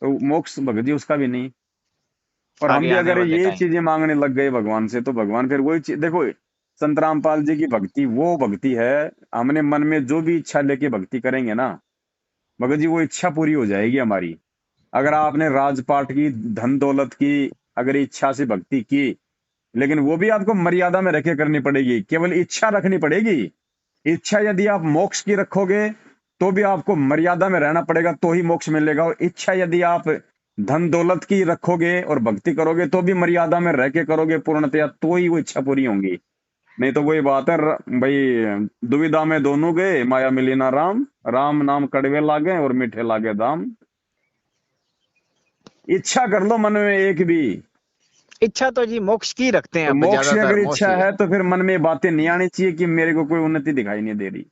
तो मोक्ष भगत जी उसका भी नहीं। और हम आगे भी आने अगर वाले ये टाइम। चीजें मांगने लग गए भगवान से, तो भगवान फिर वही चीज देखो, संत रामपाल जी की भक्ति वो भक्ति है, हमने मन में जो भी इच्छा लेके भक्ति करेंगे ना भगत जी, वो इच्छा पूरी हो जाएगी हमारी। अगर आपने राजपाट की, धन दौलत की, अगर इच्छा से भक्ति की, लेकिन वो भी आपको मर्यादा में रखे करनी पड़ेगी, केवल इच्छा रखनी पड़ेगी। इच्छा यदि आप मोक्ष की रखोगे तो भी आपको मर्यादा में रहना पड़ेगा, तो ही मोक्ष मिलेगा। और इच्छा यदि आप धन दौलत की रखोगे और भक्ति करोगे तो भी मर्यादा में रह के करोगे पूर्णतया, तो ही वो इच्छा पूरी होंगी। नहीं तो वही बात है भाई, दुविधा में दोनों गए, माया मिली ना राम, राम नाम कड़वे लागे और मीठे लागे दाम। इच्छा कर लो मन में एक भी। इच्छा तो जी मोक्ष की रखते हैं तो अब मोक्ष की ज्यादातर अगर इच्छा मोस्टली। है तो फिर मन में ये बातें नहीं आनी चाहिए कि मेरे को कोई उन्नति दिखाई नहीं दे रही।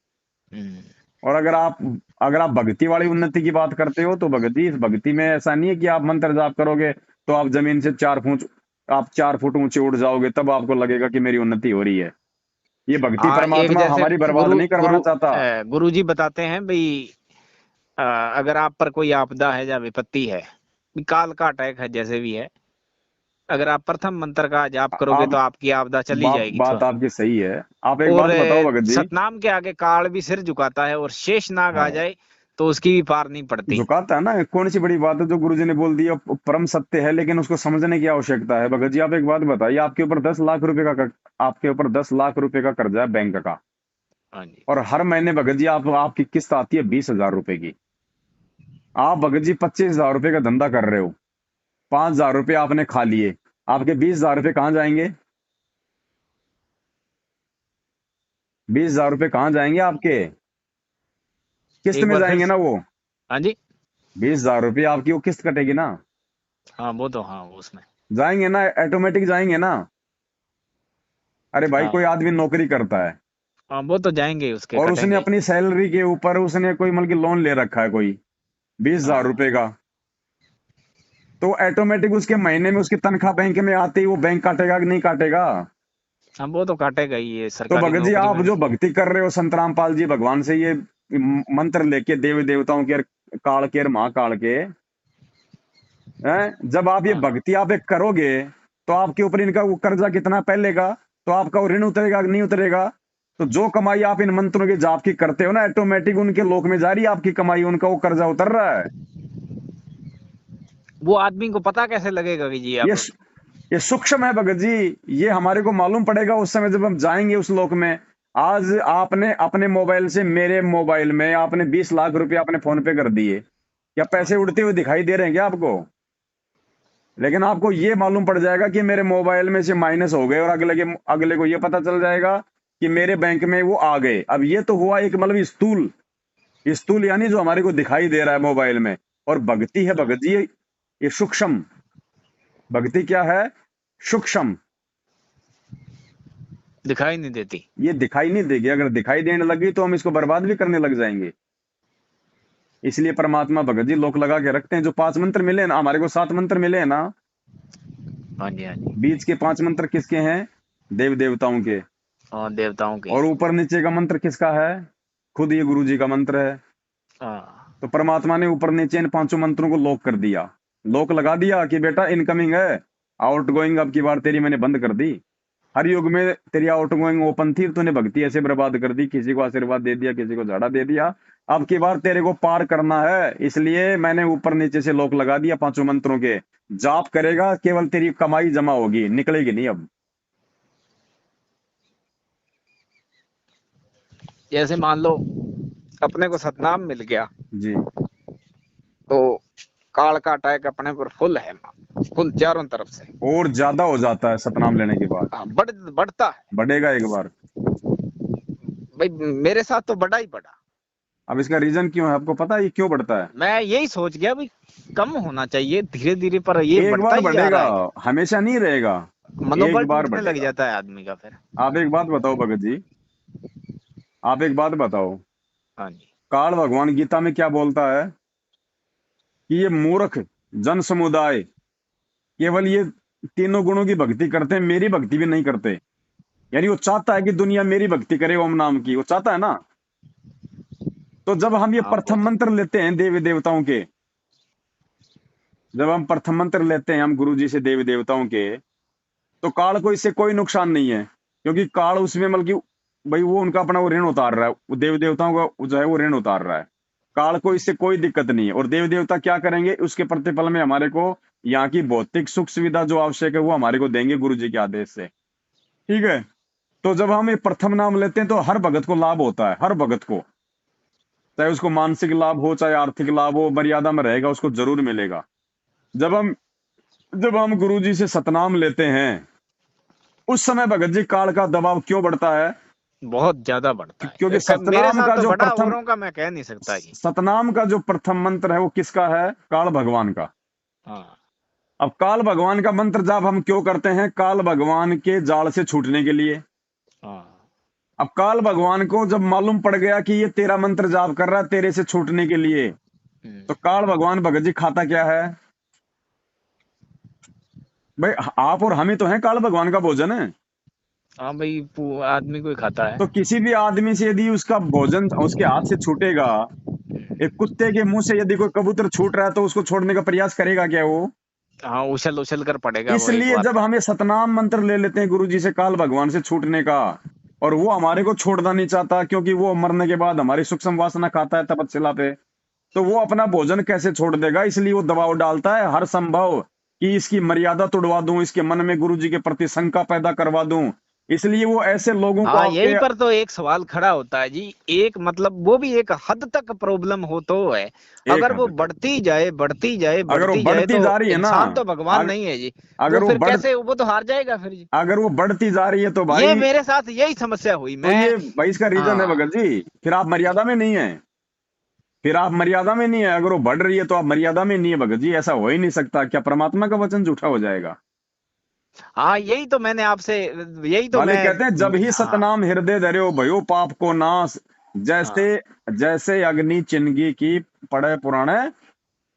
हम्म। और अगर आप भक्ति वाली उन्नति की बात करते हो, तो भक्ति, इस भक्ति में ऐसा नहीं है कि आप मंत्र जाप करोगे तो आप जमीन से 4 फुट, आप 4 फुट ऊंचे उड़ जाओगे तब आपको लगेगा कि मेरी उन्नति हो रही है। ये भक्ति हाँ एक परमात्मा जैसे हमारी बर्बाद नहीं करवाना चाहता। गुरु जी बताते हैं भाई, अगर आप पर कोई आपदा है या विपत्ति है, काल का अटैक है, जैसे भी है, अगर आप प्रथम मंत्र का जाप करोगे आप तो आपकी आपदा चली बात जाएगी तो। बात आपकी सही है। आप एक और बात बताओ भगत जी। सतनाम के आगे काल भी सिर झुकाता है, और शेष नाग आ हाँ जाए तो उसकी भी पार नहीं पड़ती। झुकाता है ना, कौन सी बड़ी बात है जो गुरुजी ने बोल दिया, परम सत्य है, लेकिन उसको समझने की आवश्यकता है। भगत जी आप एक बात बताइए, आपके ऊपर 10 लाख रुपए का आपके ऊपर 10 लाख रुपए का कर्जा है बैंक का, हाँ जी। और हर महीने भगत जी आपकी किस्त आती है 20,000 रुपए की। आप भगत जी 25,000 रुपए का धंधा कर रहे हो, 5,000 रुपए आपने खा लिए, आपके 20,000 रुपए कहाँ जाएंगे? 20,000 रुपए कहाँ जाएंगे आपके? किस्त एक में बार फिर जाएंगे ना वो। हाँ जी। 20,000 रुपए आपकी वो किस्त कटेगी ना, हाँ वो तो हाँ उसमें। जाएंगे ना, ऑटोमेटिक जाएंगे ना। अरे भाई कोई हाँ आदमी नौकरी करता है हाँ वो तो जाएंगे, उसके और उसने कटेंगे। अपनी सैलरी के ऊपर उसने कोई मतलब कि लोन ले रखा है कोई 20,000 रुपए हाँ का, तो ऑटोमेटिक उसके महीने में उसकी तनख्वाह बैंक में आते ही वो बैंक काटेगा कि नहीं काटेगा? हाँ वो तो काटेगा ही, ये तो सरकारी भगत जी नौकरी आप में जो भी। भक्ति कर रहे हो संत रामपाल जी भगवान से, ये मंत्र लेके देवी देवताओं के, काल के, महाकाल के, हैं, जब आप ये हाँ भक्ति आप एक करोगे तो आपके ऊपर इनका वो कर्जा कितना पहले का, तो आपका वो ऋण उतरेगा कि नहीं उतरेगा? तो जो कमाई आप इन मंत्रों के जाप की करते हो ना, ऑटोमेटिक उनके लोक में जा रही है आपकी कमाई, उनका वो कर्जा उतर रहा है। वो आदमी को पता कैसे लगेगा कि जी ये अब। ये सूक्ष्म है भगत जी, ये हमारे को मालूम पड़ेगा उस समय जब हम जाएंगे उस लोक में। आज आपने अपने मोबाइल से मेरे मोबाइल में आपने 20 लाख रुपए आपने फोन पे कर दिए, क्या हाँ पैसे उड़ते हुए दिखाई दे रहे हैं क्या आपको? लेकिन आपको ये मालूम पड़ जाएगा कि मेरे मोबाइल में से माइनस हो गए, और अगले को ये पता चल जाएगा कि मेरे बैंक में वो आ गए। अब ये तो हुआ एक मतलब स्थूल, स्थूल यानी जो हमारे को दिखाई दे रहा है मोबाइल में। और भक्ति है हाँ भगत जी ये सूक्ष्म, भक्ति क्या है? सूक्ष्म। दिखाई नहीं देती। ये दिखाई नहीं देगी, अगर दिखाई देने लगी तो हम इसको बर्बाद भी करने लग जाएंगे। इसलिए परमात्मा भगत जी लोक लगा के रखते हैं। जो 5 मंत्र मिले ना हमारे को, 7 मंत्र मिले हैं ना, हाँ जी हाँ जी। बीच के 5 मंत्र किसके हैं? देव देवताओं के। और देवताओं की। और ऊपर नीचे का मंत्र किसका है? खुद ये गुरु जी का मंत्र है। हाँ तो परमात्मा ने ऊपर नीचे इन 5 मंत्रों को लॉक कर दिया, लॉक लगा दिया कि बेटा इनकमिंग है, आउट गोइंग अब की बार तेरी मैंने बंद कर दी। हर युग में तेरी आउट गोइंग ओपन थी, तूने भक्ति ऐसे बर्बाद कर दी, किसी को आशीर्वाद दे दिया, किसी को झाड़ा दे दिया। अब की बार तेरे को पार करना है, इसलिए मैंने ऊपर नीचे से लॉक लगा दिया 5 मंत्रों के। जाप करेगा केवल तेरी कमाई जमा होगी, निकलेगी नहीं अब। जैसे मान लो अपने को सतनाम मिल गया, जी तो काल का अटैक अपने पर फुल है, फुल चारों तरफ से। और ज्यादा हो जाता है सतनाम लेने के बाद, हाँ, बढ़ता है। बढ़ेगा एक बार। भाई मेरे साथ तो बढ़ा ही बढ़ा। अब इसका रीजन क्यों है आपको पता है, ये क्यों बढ़ता है? मैं यही सोच गया भाई कम होना चाहिए धीरे धीरे, पर ये एक बढ़ता बार ही जा बढ़ेगा, रहा है। हमेशा नहीं रहेगा, एक मनोबल बार टूटने लग बढ़ेगा। जाता है आदमी का फिर। आप एक बात बताओ भगत जी, आप एक बात बताओ, हाँ जी। काल भगवान गीता में क्या बोलता है कि ये मूर्ख जन समुदाय केवल ये तीनों गुणों की भक्ति करते हैं, मेरी भक्ति भी नहीं करते। यानी वो चाहता है कि दुनिया मेरी भक्ति करे, ओम नाम की, वो चाहता है ना। तो जब हम ये हाँ वो प्रथम तो। मंत्र लेते हैं देवी देवताओं के, जब हम प्रथम मंत्र लेते हैं हम गुरु जी से देवी देवताओं के, तो काल को इससे कोई नुकसान नहीं है, क्योंकि काल उसमें मतलब कि भाई वो उनका अपना वो ऋण उतार रहा है, वो देव देवताओं का जो है वो ऋण उतार रहा है। काल को इससे कोई दिक्कत नहीं है। और देव देवता क्या करेंगे, उसके प्रतिफल में हमारे को यहाँ की भौतिक सुख सुविधा जो आवश्यक है वो हमारे को देंगे गुरु जी के आदेश से। ठीक है। तो जब हम ये प्रथम नाम लेते हैं तो हर भगत को लाभ होता है, हर भगत को, चाहे उसको मानसिक लाभ हो चाहे आर्थिक लाभ हो, मर्यादा में रहेगा उसको जरूर मिलेगा। जब हम जब हम गुरु जी से सतनाम लेते हैं उस समय भगत जी काल का दबाव क्यों बढ़ता है? बहुत ज्यादा बढ़ता क्योंकि है, मेरे सतनाम साथ का तो जो बड़ा, प्रथम औरों का मैं कह नहीं सकता जी। सतनाम का जो प्रथम मंत्र है वो किसका है? काल भगवान का। हाँ अब काल भगवान का मंत्र जाप हम क्यों करते हैं? काल भगवान के जाल से छूटने के लिए। हाँ। अब काल भगवान को जब मालूम पड़ गया कि ये तेरा मंत्र जाप कर रहा है तेरे से छूटने के लिए, तो काल भगवान भगत जी खाता क्या है? भाई आप और हम ही तो हैं काल भगवान का भोजन है। हाँ भाई आदमी कोई खाता है। तो किसी भी आदमी से यदि उसका भोजन उसके हाथ से छूटेगा, एक कुत्ते के मुंह से यदि कोई कबूतर छूट रहा है तो उसको छोड़ने का प्रयास करेगा क्या वो? हाँ उछल उछल कर पड़ेगा वो एक इसलिए बार जब में। हमें सतनाम मंत्र ले लेते हैं गुरु जी से काल भगवान से छूटने का, और वो हमारे को छोड़ना नहीं चाहता, क्योंकि वो मरने के बाद हमारी सूक्ष्म वासना खाता है तपस्या पे, तो वो अपना भोजन कैसे छोड़ देगा, इसलिए वो दबाव डालता है हर संभव कि इसकी मर्यादा तोड़वा दूं, इसके मन में गुरु जी के प्रति शंका पैदा करवा दूं। इसलिए वो ऐसे लोगों को हाँ, आपके। यहीं पर तो एक सवाल खड़ा होता है जी। एक मतलब वो भी एक हद तक प्रॉब्लम हो तो है। एक अगर वो हद तक बढ़ती जाए बढ़ती जाए अगर वो बढ़ती जाए बढ़ती तो जा रही है ना, इंसान तो भगवान अग- नहीं है जी। वो अगर वो फिर बढ़ कैसे, वो तो हार जाएगा फिर जी। अगर वो बढ़ती जा रही है तो ये भाई, मेरे साथ यही समस्या हुई। तो मैं ये भाई इसका रीजन है हाँ भगत जी, फिर आप मर्यादा में नहीं है। फिर आप मर्यादा में नहीं है, अगर वो बढ़ रही है तो आप मर्यादा में नहीं है भगत जी, ऐसा हो ही नहीं सकता। क्या परमात्मा का वचन झूठा हो जाएगा? हाँ, यही तो मैंने आपसे, यही तो मालिक मैं कहते हैं जब ही हाँ सतनाम हृदय धर्यो भयो पाप को नाश, जैसे हाँ। जैसे अग्नि चिन्हगी की पड़े पुराने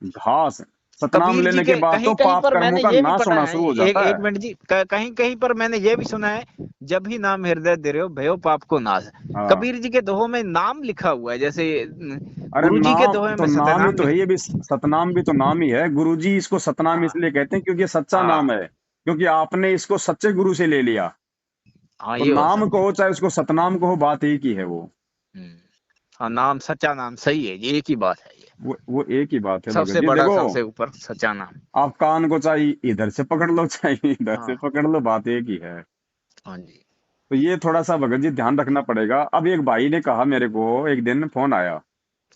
घास। सतनाम कबीर जी लेने के के बाद कहीं तो कहीं पाप पर कर्मों मैंने का ये भी नाश पढ़ा होना है, शुरू हो एक जाता एक है। मिनट जी, कहीं कहीं पर मैंने ये भी सुना है, जब ही नाम हृदय दे रहे हो भयो पाप को नाश। हाँ। कबीर जी के दोहों में नाम लिखा हुआ है, जैसे अरे गुरु जी के नाम दोहे तो में नाम ही सतनाम तो है, लिखा। ये भी सतनाम भी तो नाम ही है। गुरुजी इसको सतनाम हाँ इसलिए कहते हैं क्योंकि ये सच्चा नाम हाँ है, क्योंकि आपने इसको सच्चे गुरु से ले लिया। हाँ, तो ये हो नाम सकता है। कहो चाहे उसको सतनाम कहो, बात एक ही है वो। हम्म, हाँ, नाम सच्चा नाम सही है, ये एक ही बात है ये। वो एक ही बात है भगत सबसे जी। बड़ा देखो, सबसे ऊपर सच्चा नाम। आप कान को चाहे इधर से पकड़ लो चाहे इधर से हाँ पकड़ लो, बात एक ही है। हाँ जी। तो ये थोड़ा सा भगत जी ध्यान रखना पड़ेगा। अब एक भाई ने कहा मेरे को, एक दिन फोन आया,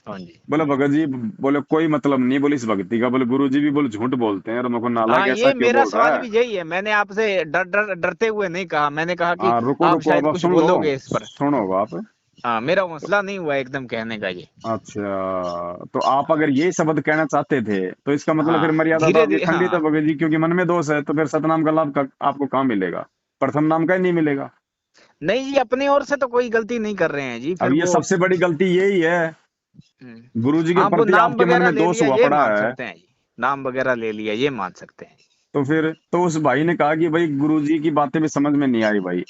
हाँ जी। बोले भगत जी, बोले कोई मतलब नहीं, बोले इस भक्ति का, बोले गुरु जी भी बोले झूठ बोलते हैं, और मेरे को नालायक हाँ, ऐसा ये क्यों मेरा बोल रहा सवाल है। भी यही है। मैंने आपसे डरते हुए नहीं कहा, मैंने कहा कि हाँ रुको आप रुको, अब शायद आप कुछ सुन लो, बोलोगे इस पर। सुनो आप। हाँ, मेरा तो, हौसला नहीं हुआ एकदम कहने का ये। अच्छा, तो आप हाँ अगर ये शब्द कहना चाहते थे तो इसका मतलब फिर हाँ, मर्यादा तो धीरे आपकी धीरे खंडित है हाँ। भगत जी, क्योंकि मन में दोष है, तो फिर सतनाम का लाभ आपको कहाँ मिलेगा? प्रथम नाम का ही नहीं मिलेगा। नहीं जी, अपनी ओर से तो कोई गलती नहीं कर रहे हैं जी, अब फिर ये वो सबसे बड़ी गलती यही है, गुरु जी के हाँ, वो प्रति नाम आपके मन वगैरह में ले दोष लिया हुआ ये पड़ा मान है। सकते हैं जी। नाम वगैरह ले लिया ये मान सकते हैं। तो फिर तो उस भाई ने कहा कि भाई गुरु जी की बातें भी समझ में नहीं आई भाई।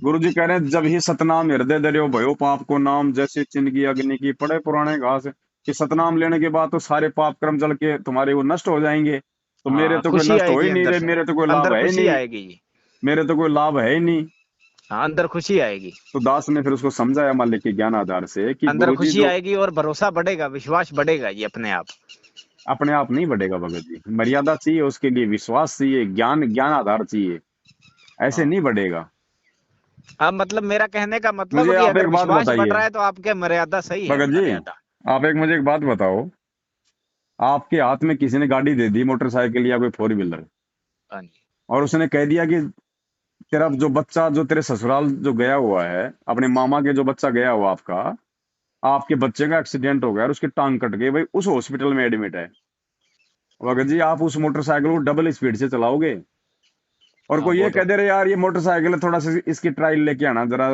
गुरु जी कह रहे हैं जब ही सतनाम हृदय धर्यो भयो पाप को नाम, जैसे चिन्ह अग्नि की पड़े पुराने घास। कि सतनाम लेने के बाद तो सारे पाप कर्म जल के तुम्हारे वो नष्ट हो जाएंगे। तो मेरे हाँ, तो कोई खुशी नष्ट हो आएगी ही नहीं अंदर रहे, से। मेरे तो कोई लाभ अंदर है ही खुशी नहीं। आएगी जी। मेरे तो कोई लाभ है ही नहीं। हाँ, अंदर खुशी आएगी। तो दास ने फिर उसको समझाया मालिक के ज्ञान आधार से कि अंदर गुरु जी खुशी जो आएगी और भरोसा बढ़ेगा, विश्वास बढ़ेगा ये अपने आप। अपने आप नहीं बढ़ेगा भगत जी, मर्यादा चाहिए उसके लिए, विश्वास चाहिए, ज्ञान ज्ञान आधार चाहिए, ऐसे हाँ, नहीं बढ़ेगा। अब मतलब मेरा कहने का मतलब मुझे कि आप अगर एक बात विश्वास बढ़ बताइए रहा है तो आपके मर्यादा सही है, भगत जी, मर्यादा। आप एक मुझे एक बात बताओ। आपके हाथ में किसी ने गाड़ी दे दी, मोटरसाइकिल या कोई फोर व्हीलर, हाँ जी। और उसने कह दिया कि तेरा जो बच्चा जो तेरे ससुराल जो गया हुआ है, अपने मामा के जो बच्चा गया हुआ आपका, आपके बच्चे का एक्सीडेंट हो गया और उसकी टांग कट गई भाई, उस हॉस्पिटल में एडमिट है। भगत जी आप उस मोटरसाइकिल को डबल स्पीड से चलाओगे, और हाँ, कोई वो ये तो कह दे रहे यार ये मोटरसाइकिल है, थोड़ा सा इसकी ट्रायल लेके आना जरा,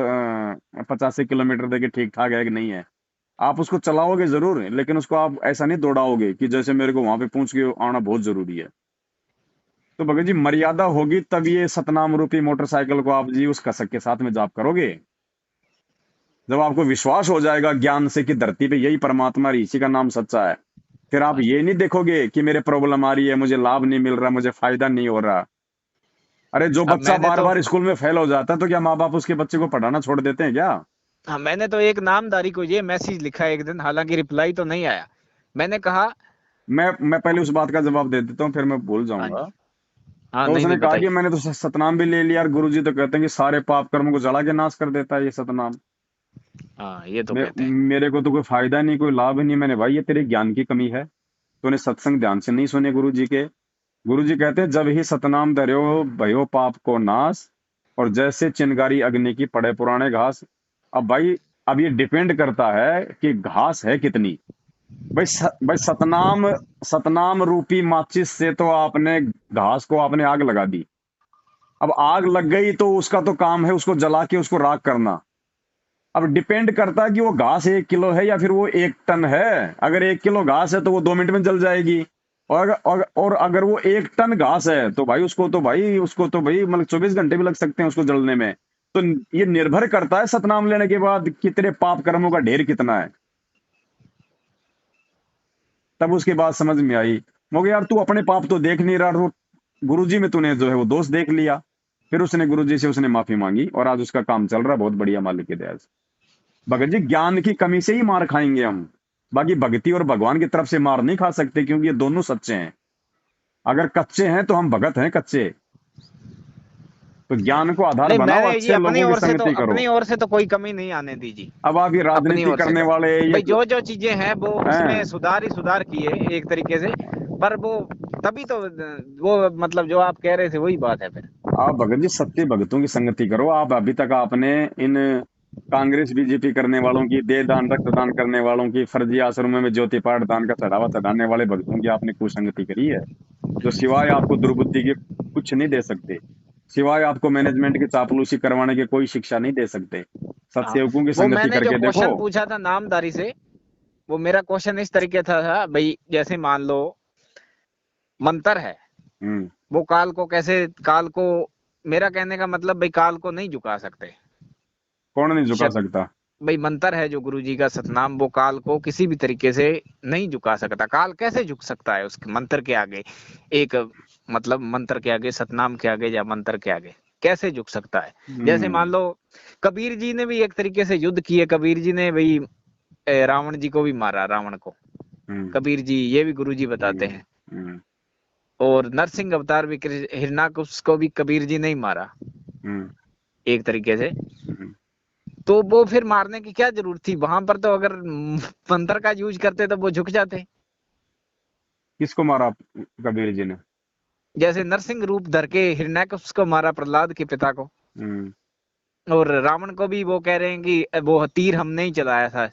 85 किलोमीटर देके ठीक ठाक है कि नहीं है। आप उसको चलाओगे जरूर, लेकिन उसको आप ऐसा नहीं दौड़ाओगे कि जैसे मेरे को वहां पे पहुंच के आना बहुत जरूरी है। तो भगत जी मर्यादा होगी तब ये सतनाम रूपी मोटरसाइकिल को आप जी उस कसक के साथ में जाप करोगे। जब आपको विश्वास हो जाएगा ज्ञान से कि धरती पे यही परमात्मा है, इसी का नाम सच्चा है, फिर आप हाँ जी। ये नहीं देखोगे कि मेरे प्रॉब्लम आ रही है, मुझे लाभ नहीं मिल रहा, मुझे फायदा नहीं हो रहा। अरे जो अब बच्चा मैंने बार तो बार स्कूल में फेल हो जाता है तो क्या माँ बाप उसके बच्चे को पढ़ाना छोड़ देते हैं क्या? हाँ, मैंने तो एक नामधारी को ये मैसेज लिखा एक दिन, हालांकि रिप्लाई तो नहीं आया। मैंने कहा मैं पहले उस बात का जवाब दे देता हूँ, फिर मैं भूल हाँ जाऊंगा। जी। हाँ, तो नहीं उसने नहीं, कहा कि बताइए। मैंने तो सतनाम भी ले लिया, और गुरु जी तो कहते हैं कि सारे पाप कर्मों को जला के नाश कर देता है ये सतनाम। हाँ, ये तो मे, कहते हैं। मेरे को तो कोई फायदा नहीं, कोई लाभ नहीं। मैंने भाई ये तेरे ज्ञान की कमी है, तूने सत्संग ध्यान से नहीं सुने गुरु जी के। गुरु जी कहते हैं जब ही सतनाम धर्यो भयो पाप को नाश, और जैसे चिनगारी अग्नि की पड़े पुराने घास। अब भाई, अब ये डिपेंड करता है कि घास है कितनी। भाई सतनाम, सतनाम रूपी माचिस से तो आपने घास को आपने आग लगा दी। अब आग लग गई तो उसका तो काम है उसको जला के उसको राख करना। अब डिपेंड करता है कि वो घास 1 किलो है या फिर वो 1 टन है। अगर 1 किलो घास है तो वो 2 मिनट में जल जाएगी। और अगर वो 1 टन घास है तो भाई उसको तो भाई मतलब 24 घंटे भी लग सकते हैं उसको जलने में। तो ये निर्भर करता है सतनाम लेने के बाद कि तेरे पाप कर्मों का ढेर कितना है। तब उसके बाद समझ में आई, मगर यार तू अपने पाप तो देख नहीं रहा, तो गुरुजी में तूने जो है वो दोष देख लिया। फिर उसने गुरुजी से उसने माफी मांगी और आज उसका काम चल रहा है बहुत बढ़िया, मालिक की दया से। भगत जी ज्ञान की कमी से ही मार खाएंगे हम। बाकी भक्ति और भगवान की तरफ से मार नहीं खा सकते, क्योंकि ये दोनों सच्चे हैं। अगर कच्चे हैं तो हम भगत हैं कच्चे। तो ज्ञान को आधार नहीं, बनाओ, मैंने जी अच्छे लोगों की संगति करो। अपनी ओर से तो कोई कमी नहीं आने दी जी। अब आप ये अपनी राजनीति ओर से करने तो वाले ये भाई जो जो चीजें हैं वो उसमें हैं। सुधार ही सुधार किए एक तरीके से, पर वो तभी तो वो मतलब जो आप कह रहे थे वही बात है फिर। आप भगत जी सच्चे भगतों की संगति करो। आप अभी तक आपने इन कांग्रेस बीजेपी करने वालों की, दे दान रक्तदान करने वालों की, फर्जी आश्रमों में ज्योति पाठ दान का चढ़ावा चढ़ाने वाले भक्तों की आपने कुसंगति करी है, जो सिवाय आपको दुर्बुद्धि के कुछ नहीं दे सकते, सिवाय आपको मैनेजमेंट की चापलूसी करवाने की कोई शिक्षा नहीं दे सकते। हाँ, सत्सेवकों की वो संगति मैंने जो करके देखो। क्वेश्चन पूछा था नामधारी से, वो मेरा क्वेश्चन इस तरीके था भाई, जैसे मान लो मंत्र है, हम्म। वो काल को, मेरा कहने का मतलब भाई काल को नहीं झुका सकते। कौन नहीं झुका शक सकता? भाई मंत्र है जो गुरु जी का सतनाम, वो काल को किसी भी तरीके से नहीं झुका सकता। काल कैसे झुक सकता है उसके मंत्र के आगे? एक मतलब मंत्र के आगे, सतनाम के आगे या मंत्र के आगे कैसे झुक सकता है? जैसे मान हम्म। लो कबीर जी ने भी एक तरीके से युद्ध किए, कबीर जी ने भाई रावण जी को भी मारा, रावण को हम्म। कबीर जी, ये भी गुरु जी बताते हम्म। हैं। हम्म। और नरसिंह अवतार भी हिरणाकश्यप को भी कबीर जी ने ही मारा हम्म। एक तरीके से। हम्म। तो वो फिर मारने की क्या जरूरत थी वहां पर? तो अगर मंत्र का यूज करते तो वो झुक जाते। किसको मारा कबीर जी ने? जैसे नरसिंह रूप धर के हिरण्यकश्यप को मारा, प्रहलाद के पिता को, हम्म। और रावण को भी वो कह रहे हैं कि वो तीर हमने ही चलाया था।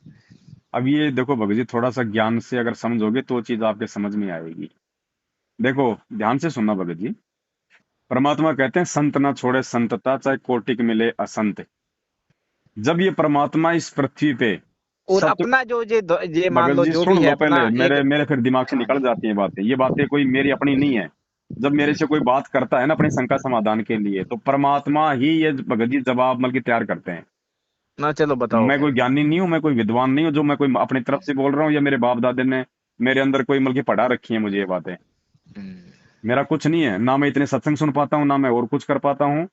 अब ये देखो भगत जी, थोड़ा सा ज्ञान से अगर समझोगे तो चीज आपके समझ में आएगी। देखो ध्यान से सुनना भगत जी। परमात्मा कहते हैं संत ना छोड़े संतता, चाहे कोटिक मिले असंत। जब ये परमात्मा इस पृथ्वी पे और सत अपना जो ये मान भगत लो जी जो सुन भी है लो अपना पहले, एक। मेरे फिर दिमाग से हाँ निकल जी। जाती हैं बातें, ये बातें कोई मेरी अपनी नहीं है। जब मेरे से कोई बात करता है ना अपनी शंका समाधान के लिए, तो परमात्मा ही ये भगत जी जवाब मतलब की तैयार करते हैं। ना चलो बताओ मैं फिर। कोई ज्ञानी नहीं हूँ, मैं कोई विद्वान नहीं हूँ जो मैं कोई अपनी तरफ से बोल रहा हूँ, या मेरे बाप दादे ने मेरे अंदर कोई मतलब की पढ़ा रखी है मुझे ये बातें। हम्म। मेरा कुछ नहीं है, ना मैं इतने सत्संग सुन पाता हूँ, ना मैं और कुछ कर पाता हूँ,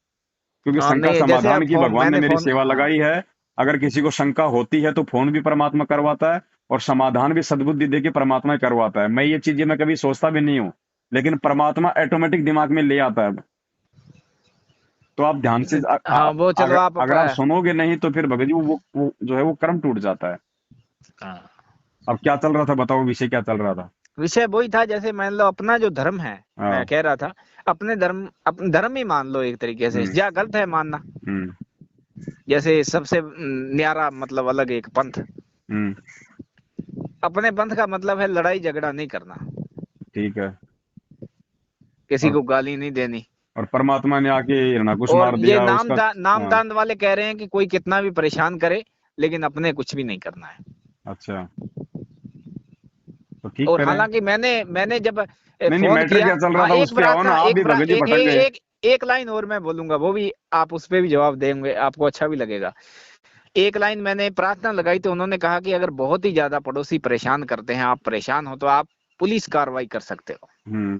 क्योंकि हाँ शंका नहीं, जैसे समाधान अब की फोन, भगवान ने मैंने मेरी फोन, सेवा हाँ। लगाई है। अगर किसी को शंका होती है तो फोन भी परमात्मा करवाता है, और समाधान भी सद्बुद्धि दे के परमात्मा ही करवाता है। मैं ये चीजें मैं कभी सोचता भी नहीं हूँ, लेकिन परमात्मा ऑटोमेटिक दिमाग में ले आता है। तो आप ध्यान से हाँ वो चलो आप अगर आप सुनोगे नहीं तो फिर भगत जी वो जो है वो कर्म टूट जाता है। हाँ। अब क्या चल रहा था बताओ, विषय क्या चल रहा था? विषय वही था, जैसे मान लो अपना जो धर्म है, मैं हाँ। कह रहा था अपने धर्म ही मान लो एक तरीके से, हम्म। या गलत है मानना? हम्म। जैसे सबसे न्यारा मतलब अलग एक पंथ, हम्म। अपने पंथ का मतलब है लड़ाई झगड़ा नहीं करना, ठीक है। किसी और को गाली नहीं देनी। परमात्मा ने आके हिरणाकुश और मार ये दिया उसका। हाँ। नामदान वाले कह रहे हैं कि कोई कितना भी परेशान करे लेकिन अपने कुछ भी नहीं करना है। अच्छा, तो ठीक और करें। हालांकि मैंने मैंने जब नहीं नहीं, फोन मैटर किया, क्या चल रहा हाँ था एक उस पे आओ ना, प्रार्थना, आप भी भगत जी भटक गए। एक लाइन और मैं बोलूंगा, वो भी आप उस पे भी जवाब देंगे, आपको अच्छा भी लगेगा। एक लाइन मैंने प्रार्थना लगाई तो उन्होंने कहा कि अगर बहुत ही ज्यादा पड़ोसी परेशान करते हैं, आप परेशान हो, तो आप पुलिस कार्रवाई कर सकते हो। हम्म।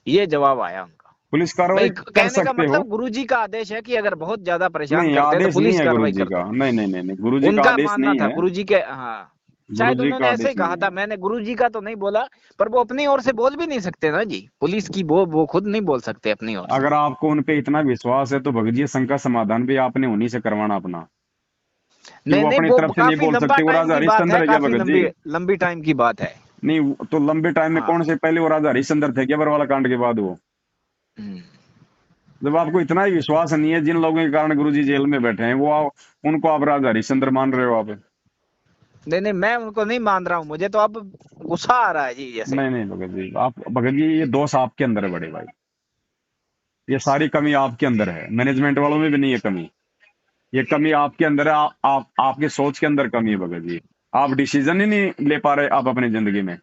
ये जवाब आया उनका। पुलिस भाई कार्रवाई कर कहने का सकते हो? मतलब गुरुजी का आदेश है कि अगर बहुत ज्यादा परेशान नहीं, करते हैं तो आदेश नहीं पुलिस है गुरु कार्रवाई जी कर का, दो। नहीं नहीं नहीं नहीं, गुरु जी का उनका आदेश मानना नहीं था है। गुरुजी के, हाँ। गुरु शायद जी उन्होंने का ऐसे ही आदेश कहा नहीं था, है। मैंने गुरुजी का तो नहीं बोला, पर वो अपनी ओर से बोल भी नहीं सकते ना जी, पुलिस की वो खुद नहीं बोल सकते अपनी ओर से। अगर आपको उन पे इतना विश्वास है तो भगत जी शंका समाधान भी आपने उन्हीं से करवाना अपना, कि नहीं वो नहीं, अपनी वो तरफ से नहीं काफी बोल लंबा सकते। वो टाइम राजा की बात हरिश्चंद्र है, है क्या काफी भगत जी? लंबी टाइम की बात है। नहीं, तो लंबे टाइम में हाँ। कौन से पहले वो राजा हरिश्चंद्र थे क्या बरवाला कांड के बाद? वो हम्म। जब आपको इतना ही विश्वास नहीं है, जिन लोगों के कारण गुरु जी जेल में बैठे हैं उनको आप राजा हरिश्चंद्र मान रहे हो आप? नहीं नहीं, मैं उनको नहीं मान रहा हूँ, मुझे तो अब गुस्सा आ रहा है जी जैसे। नहीं नहीं भगत जी, आप भगत जी ये दोष आपके अंदर है बड़े भाई। ये सारी कमी आपके अंदर है, मैनेजमेंट वालों में भी नहीं है कमी। ये कमी आपके अंदर है। आपके सोच के अंदर कमी है भगत जी। आप डिसीजन ही नहीं ले पा रहे आप अपनी जिंदगी में।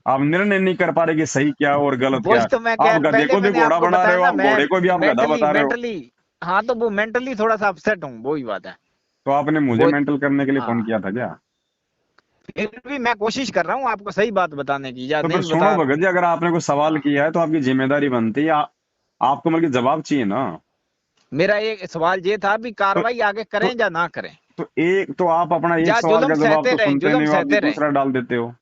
आप निर्णय नहीं कर पा रहे कि सही क्या और गलत वो क्या है। तो मैं आप कह, गधे पहले को भी मैंने घोड़ा आपको बना रहे बताया हो, ना, आप मैं घोड़े को भी आप गधा बता रहे हो। मेंटली, हाँ तो वो मेंटली थोड़ा सा अपसेट हूँ, वो ही बात है। तो आपने मुझे वो, मेंटल करने के लिए फोन हाँ, किया था क्या? फिर भी मैं कोशिश कर रहा हूँ आपको सही बात बताने की, या तो फिर नहीं सुनो बता। भगत जी, अगर आपने कोई सवाल हाँ। किया है तो आपकी जिम्मेदारी बनती है आपको मतलब जवाब चाहिए ना। मेरा एक सवाल ये था भी, तो, कार्रवाई आगे करें तो या ना करें? तो एक तो आप अपना एक या सवाल जुल्म का जवाब सहते तो रहे, सुनते जुल्म नहीं हो, आप भी सहते रहे। दूसरा डाल देते हो।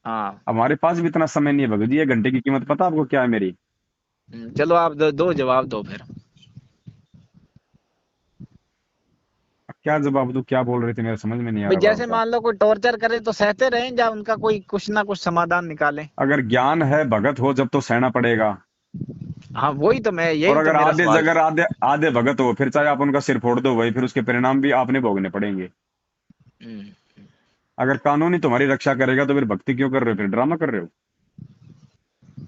हाँ। हमारे पास भी इतना समय नहीं है भगत जी, 1 घंटे की कीमत पता आपको क्या है मेरी? चलो आप दो जवाब दो फिर। क्या जवाब दूं, क्या बोल रहे थे, मेरे समझ में नहीं आ भाई रहा बाबू जैसे का। मान लो कोई टॉर्चर करे तो सहते रहें, या उनका कोई कुछ ना कुछ समाधान निकालें। अगर ज्ञान है भगत हो जब तो सहना पड़ेगा। हाँ वही तो मैं, और यही तो अगर मेरा आधे सवाल जगह था। आधे आधे भगत हो, फिर चाहे आप उनका सिर फोड़ दो भाई, फिर उसके परिणाम भी आपने भोगने पड़ेंगे। हम्म, अगर कानून ही तुम्हारी रक्षा करेगा तो फिर भक्ति क्यों कर रहे हो, फिर ड्रामा कर रहे हो?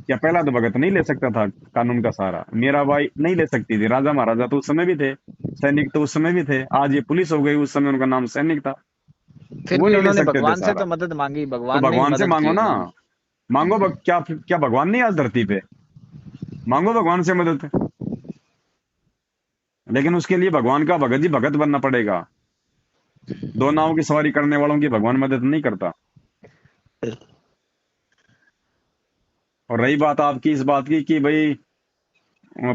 क्या पहला तो भगत नहीं ले सकता था कानून का सहारा? मीराबाई नहीं ले सकती थी, राजा महाराजा तो उस समय भी थे, सैनिक तो उस समय भी थे, आज ये पुलिस हो गई, उस समय उनका नाम सैनिक था। फिर वो भी नहीं ले उन्होंने सकते थे भगवान से सहारा। तो मदद मांगी, तो भगवान ने ही भगवान से मदद मांगो की ना। उन्होंने। मांगो क्या क्या भगवान नहीं आज धरती पे? मांगो भगवान से मदद। लेकिन उसके लिए भगवान का भगत जी भगत बनना पड़ेगा। दो नावों की सवारी करने वालों की भगवान मदद नहीं करता। और रही बात आपकी इस बात की कि भाई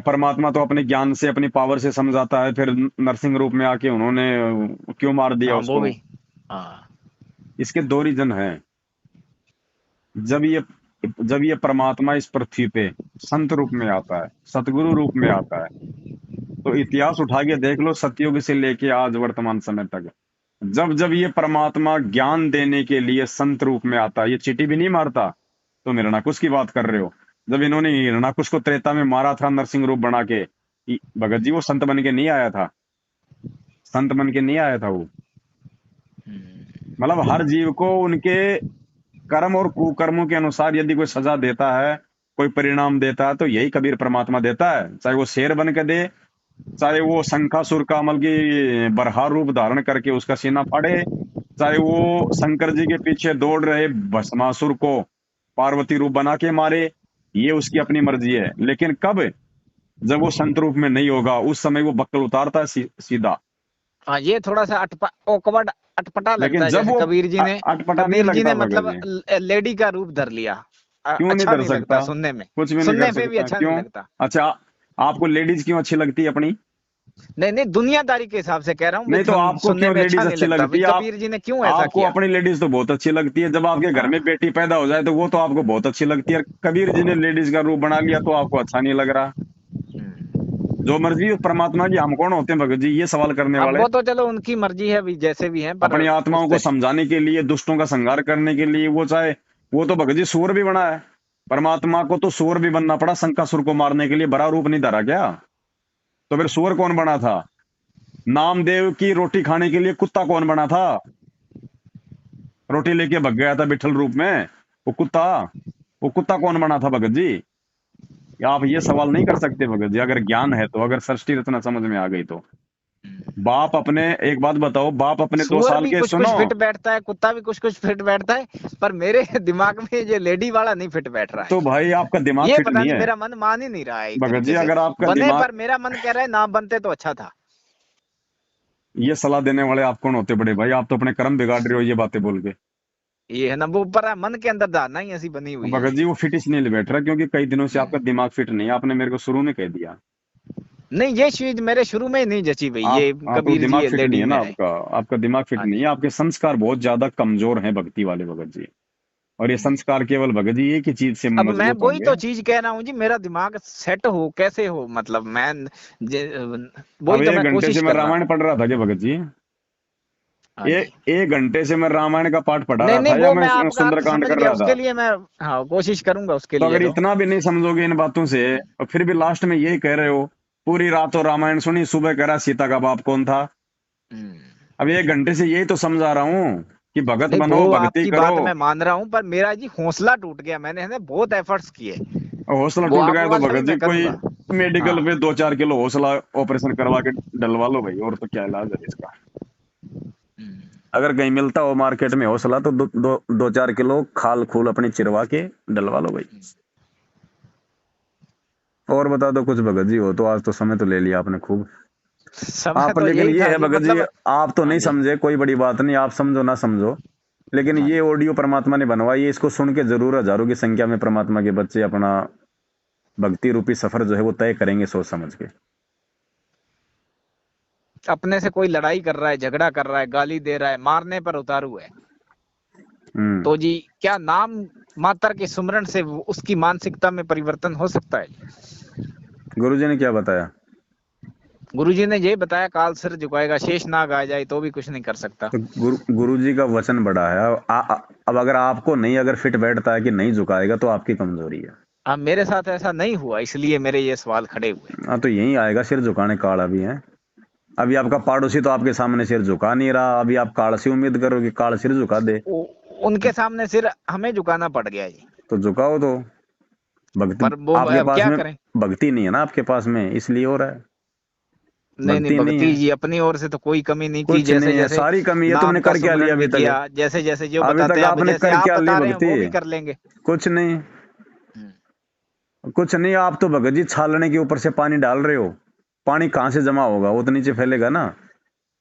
परमात्मा तो अपने ज्ञान से अपनी पावर से समझाता है, फिर नरसिंह रूप में आके उन्होंने क्यों मार दिया हाँ वो उसको? भी। हाँ। इसके दो रीजन हैं। जब ये जब ये परमात्मा इस पृथ्वी पे संत रूप में आता है, सतगुरु रूप में आता है, तो इतिहास उठा के देख लो, सतयुग से लेके आज वर्तमान समय तक, जब जब ये परमात्मा ज्ञान देने के लिए संत रूप में आता है, ये चीटी भी नहीं मारता। तो हिरणाकुश की बात कर रहे हो? जब इन्होंने हिरणाकुश को त्रेता में मारा था नरसिंह रूप बना के, भगत जी वो संत बन के नहीं आया था, संत बन के नहीं आया था वो। मतलब हर जीव को उनके कर्म और कुकर्मों के अनुसार यदि कोई सजा देता है, कोई परिणाम देता है, तो यही कबीर परमात्मा देता है। चाहे वो शेर बन के दे, चाहे वो शंखासुर का अमल की बरहा रूप धारण करके उसका सीना फाड़े, चाहे वो शंकर जी के पीछे दौड़ रहे भस्मासुर को पार्वती रूप बना के मारे, ये उसकी अपनी मर्जी है। लेकिन कब? जब वो संत रूप में नहीं होगा, उस समय वो बक्कल उतारता है सीधा। हाँ ये थोड़ा सा ऑकवर्ड, अटपटा लगता लेकिन है, जब जैसे वो कबीर जी ने, अटपटा नहीं कबीर जी लगता ने भगत मतलब जी। लेडी का रूप धर लिया। क्यों नहीं अच्छा कर नहीं लगता सकता? सुनने में, कुछ भी नहीं कर सुनने पे भी सकता अच्छा नहीं क्यों? लगता। अच्छा, आपको लेडीज क्यों अच्छी लगती है अपनी? नहीं नहीं, दुनियादारी के हिसाब से कह रहा हूँ नहीं तो भाई, आपको सुनने क्यों में अच्छा लेडीज नहीं अच्छी लगता लगती भाई, है? आप कबीर जी ने क्यों ऐसा आपको किया। अपनी लेडीज तो बहुत अच्छी लगती है, जब आपके घर में हाँ। बेटी पैदा हो जाए तो वो तो आपको बहुत अच्छी लगती है। कबीर जी ने लेडीज का रूप बना लिया तो आपको अच्छा नहीं लग रहा? जो मर्जी हो परमात्मा की, हम कौन होते हैं भगत जी ये सवाल करने अब वाले? वो तो चलो उनकी मर्जी है भी, जैसे भी है, पर अपनी उस आत्माओं को पे। समझाने के लिए, दुष्टों का संहार करने के लिए, वो चाहे वो तो भगत जी सूर भी बना है। परमात्मा को तो सूर भी बनना पड़ा शंकासुर को मारने के लिए, बड़ा रूप नहीं धरा क्या? तो फिर सूर कौन बना था? नामदेव की रोटी खाने के लिए कुत्ता कौन बना था? रोटी लेके भग गया था विठल रूप में वो कुत्ता। वो कुत्ता कौन बना था भगत जी? आप ये सवाल नहीं कर सकते भगत जी, अगर ज्ञान है तो, अगर सृष्टि रचना समझ में आ गई तो। बाप अपने, एक बात बताओ, बाप अपने दो सुअर साल भी के, कुछ सुनो। कुछ फिट बैठता है, कुत्ता भी कुछ कुछ फिट बैठता है, पर मेरे दिमाग में ये लेडी वाला नहीं फिट बैठ रहा तो है। भाई आपका दिमाग ये फिट पता नहीं नहीं, है मेरा मन मान ही नहीं रहा है एक भगत जी। तरीके से। अगर आपका बने, दिमाग, पर मेरा मन कह रहा है ना बनते तो अच्छा था। ये सलाह देने वाले आप कौन होते बड़े भाई? आप तो अपने कर्म बिगाड़ रहे हो ये बातें बोल के। ये है ना, वो पर मन के अंदर धारणा ही ऐसी बनी हुई है भगत जी। जी वो फिट इसलिए नहीं बैठ रहा क्योंकि कई दिनों से आपका दिमाग फिट नहीं है, आपने मेरे को शुरू में कह दिया। नहीं ये चीज मेरे शुरू में ही नहीं जची भाई, आप ये हाँ, तो कबीर दिमाग जी फिट नहीं लेडी है ना में है। आपका। आपका दिमाग फिट हाँ नहीं है, जी। आपके संस्कार बहुत ज्यादा कमजोर हैं भक्ति वाले भगत जी। और ये संस्कार केवल भगत जी एक ही चीज से अब मैं मजबूत वही होंगे। तो चीज कह रहा हूँ जी, मेरा दिमाग सेट हो कैसे हो, मतलब मैं अब वही तो एक मैं घंटे से कोशिश मैं कर रहा रामायण हूँ। पढ़ रहा था क्या भगत जी? हाँ जी। एक घंटे से मैं रामायण का पाठ पढ़ा नहीं रहा नहीं, था या वो मैं मैं आपका अर्थ सुंदरकांड समझ कर गया, रहा उसके था? लिए मैं, हाँ कोशिश करूंगा उसके तो लिए अगर तो। इतना भी नहीं समझोगे इन बातों से, और फिर भी लास्ट में यही कह रहे हो, पूरी रात तो रामायण सुनी, सुबह कह रहा सीता का बाप कौन था? हम्म। अब 1 घंटे से यही तो समझा रहा हूँ कि भगत नहीं वो बनो, भक्ति आपकी करो। बात मैं मान रहा हूँ, पर मेरा जी हौसला टूट गया, मैंने है ना बहुत एफर्ट्स किए। और हौसला वो टूट आप गया तो वाला भी भगत जी मैं कोई करूंगा। मेडिकल हाँ। पे 2-4 किलो हौसला ऑपरेशन करवा के डलवा लो भाई, और तो क्या इलाज है इसका? अगर कहीं मिलता हो मार्केट में हौसला तो 2-4 किलो खाल खूल अपनी चिरवा के डलवा लो भाई। और बता दो कुछ भगत जी, हो तो आज तो समय तो ले लिया आपने खूब। समय आप तो लेकिन यही ये था है जी, भगत जी, मतलब। आप तो हाँ नहीं जी। समझे, कोई बड़ी बात नहीं, आप समझो ना समझो, लेकिन हाँ ये जी। ऑडियो परमात्मा ने बनवाई है, इसको सुन के जरूर हजारों की संख्या में परमात्मा के बच्चे अपना भक्ति रूपी सफर जो है वो तय करेंगे सोच समझ के। अपने से कोई लड़ाई कर रहा है, झगड़ा कर रहा है, गाली दे रहा है, मारने पर उतारू है, तो जी क्या नाम मात्र के सुमरन से उसकी मानसिकता में परिवर्तन हो सकता है? गुरुजी ने क्या बताया? गुरुजी ने ये बताया, काल सिर झुकाएगा, शेष नाग आ जाए तो भी कुछ नहीं कर सकता। तो गुरुजी का वचन बड़ा है। अब अगर आपको नहीं अगर फिट बैठता है कि नहीं झुकाएगा तो आपकी कमजोरी है। अब मेरे साथ ऐसा नहीं हुआ, इसलिए मेरे ये सवाल खड़े हुए। हाँ, तो यही आएगा सिर झुकाने काल अभी है। अभी आपका पड़ोसी तो आपके सामने सिर झुका नहीं रहा, अभी आप काल से उम्मीद करो कि काल सिर झुका दे। उनके सामने सिर हमें झुकाना पड़ गया जी। तो झुकाओ तो। भक्ति पर वो आपके पास क्या में, करें? भक्ति नहीं है ना आपके पास में, इसलिए हो रहा है। नहीं नहीं, भक्ति नहीं भक्ति है, जी अपनी ओर से तो कोई कमी नहीं की, कुछ जैसे नहीं है, जैसे सारी कमी है। नाम तुमने का कर क्या लिया सुमरन अभी भी तक? किया, जैसे जैसे जो अभी बताते तक हैं, अब आपने जैसे कर आप क्या ली बता रहे हैं वो भी भक्ति? कर लेंगे। कुछ नहीं, कुछ नहीं। आप तो भगत जी छालने के ऊपर से पानी डाल रहे हो। पानी कहाँ से जमा होगा? वो तो नीचे फैलेगा ना।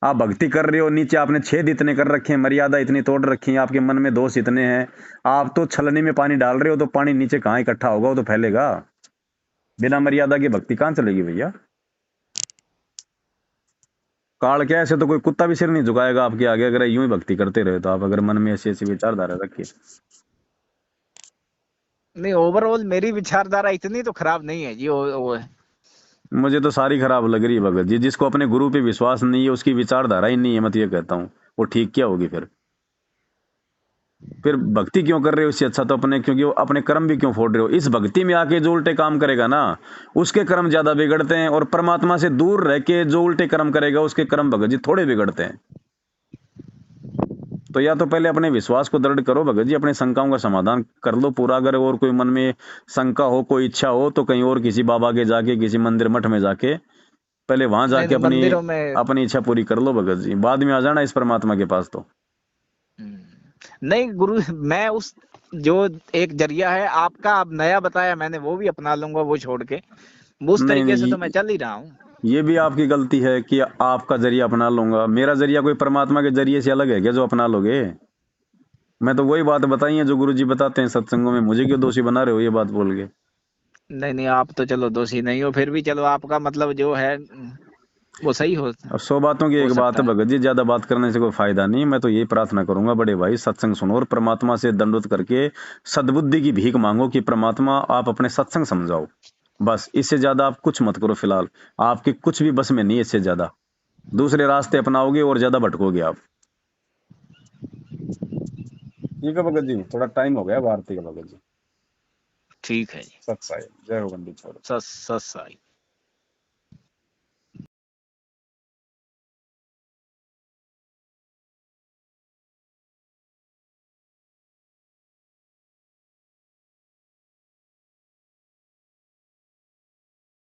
आप भक्ति कर रहे हो, नीचे आपने छेद इतने कर रखे हैं, मर्यादा इतनी तोड़ रखी है, आपके मन में दोष इतने हैं। आप तो छलनी में पानी डाल रहे हो, तो पानी नीचे कहाँ इकट्ठा होगा? वो तो फैलेगा। बिना मर्यादा की भक्ति कहाँ चलेगी भैया? काल क्या, ऐसे तो कोई कुत्ता भी सिर नहीं झुकाएगा आपके आगे, अगर यूं ही भक्ति करते रहे तो। आप अगर मन में ऐसी ऐसी विचारधारा रखिए। नहीं, ओवरऑल मेरी विचारधारा इतनी तो खराब नहीं है जी। वो है। मुझे तो सारी खराब लग रही है भगत जी। जिसको अपने गुरु पे विश्वास नहीं है, उसकी विचारधारा ही नहीं है, मैं तो ये कहता हूँ। वो ठीक क्या होगी फिर भक्ति क्यों कर रहे हो? इससे अच्छा तो अपने, क्योंकि वो अपने कर्म भी क्यों फोड़ रहे हो? इस भक्ति में आके जो उल्टे काम करेगा ना, उसके कर्म ज्यादा बिगड़ते हैं, और परमात्मा से दूर रह के जो उल्टे कर्म करेगा उसके कर्म भगत जी थोड़े बिगड़ते हैं। तो या तो पहले अपने विश्वास को दृढ़ करो भगत जी, अपने शंकाओं का समाधान कर लो पूरा। अगर और कोई मन में शंका हो, कोई इच्छा हो, तो कहीं और किसी बाबा के जाके, किसी मंदिर मठ में जाके पहले वहां नहीं जाके नहीं, अपनी मंदिरों में अपनी इच्छा पूरी कर लो भगत जी। बाद में आ जाना इस परमात्मा के पास तो। नहीं गुरु, मैं उस जो एक जरिया है आपका अब नया बताया मैंने, वो भी अपना लूंगा, वो छोड़ के उस नहीं तरीके से नहीं, तो मैं चल ही रहा हूँ। ये भी आपकी गलती है कि आपका जरिया अपना लूंगा। मेरा जरिया कोई परमात्मा के जरिए से अलग है क्या जो अपना लोगे? मैं तो वही बात बताई है जो गुरुजी बताते हैं सत्संगों में। मुझे क्यों दोषी बना रहे हो ये बात बोल के? नहीं नहीं, आप तो चलो दोषी नहीं हो, फिर भी चलो आपका मतलब जो है वो सही और 100 बातों की हो एक बात सकता है है। भगत जी, ज्यादा बात करने से कोई फायदा नहीं। मैं तो यही प्रार्थना करूंगा, बड़े भाई सत्संग सुनो और परमात्मा से दंडवत करके सद्बुद्धि की भीख मांगो कि परमात्मा आप अपने सत्संग समझाओ। बस इससे ज्यादा आप कुछ मत करो फिलहाल। आपके कुछ भी बस में नहीं है इससे ज्यादा। दूसरे रास्ते अपनाओगे और ज्यादा भटकोगे आप। ठीक है भगत जी, थोड़ा टाइम हो गया भारती का भगत जी। ठीक है जी। सत्साई जय हो बंदी छोड़ो। सत सत साई।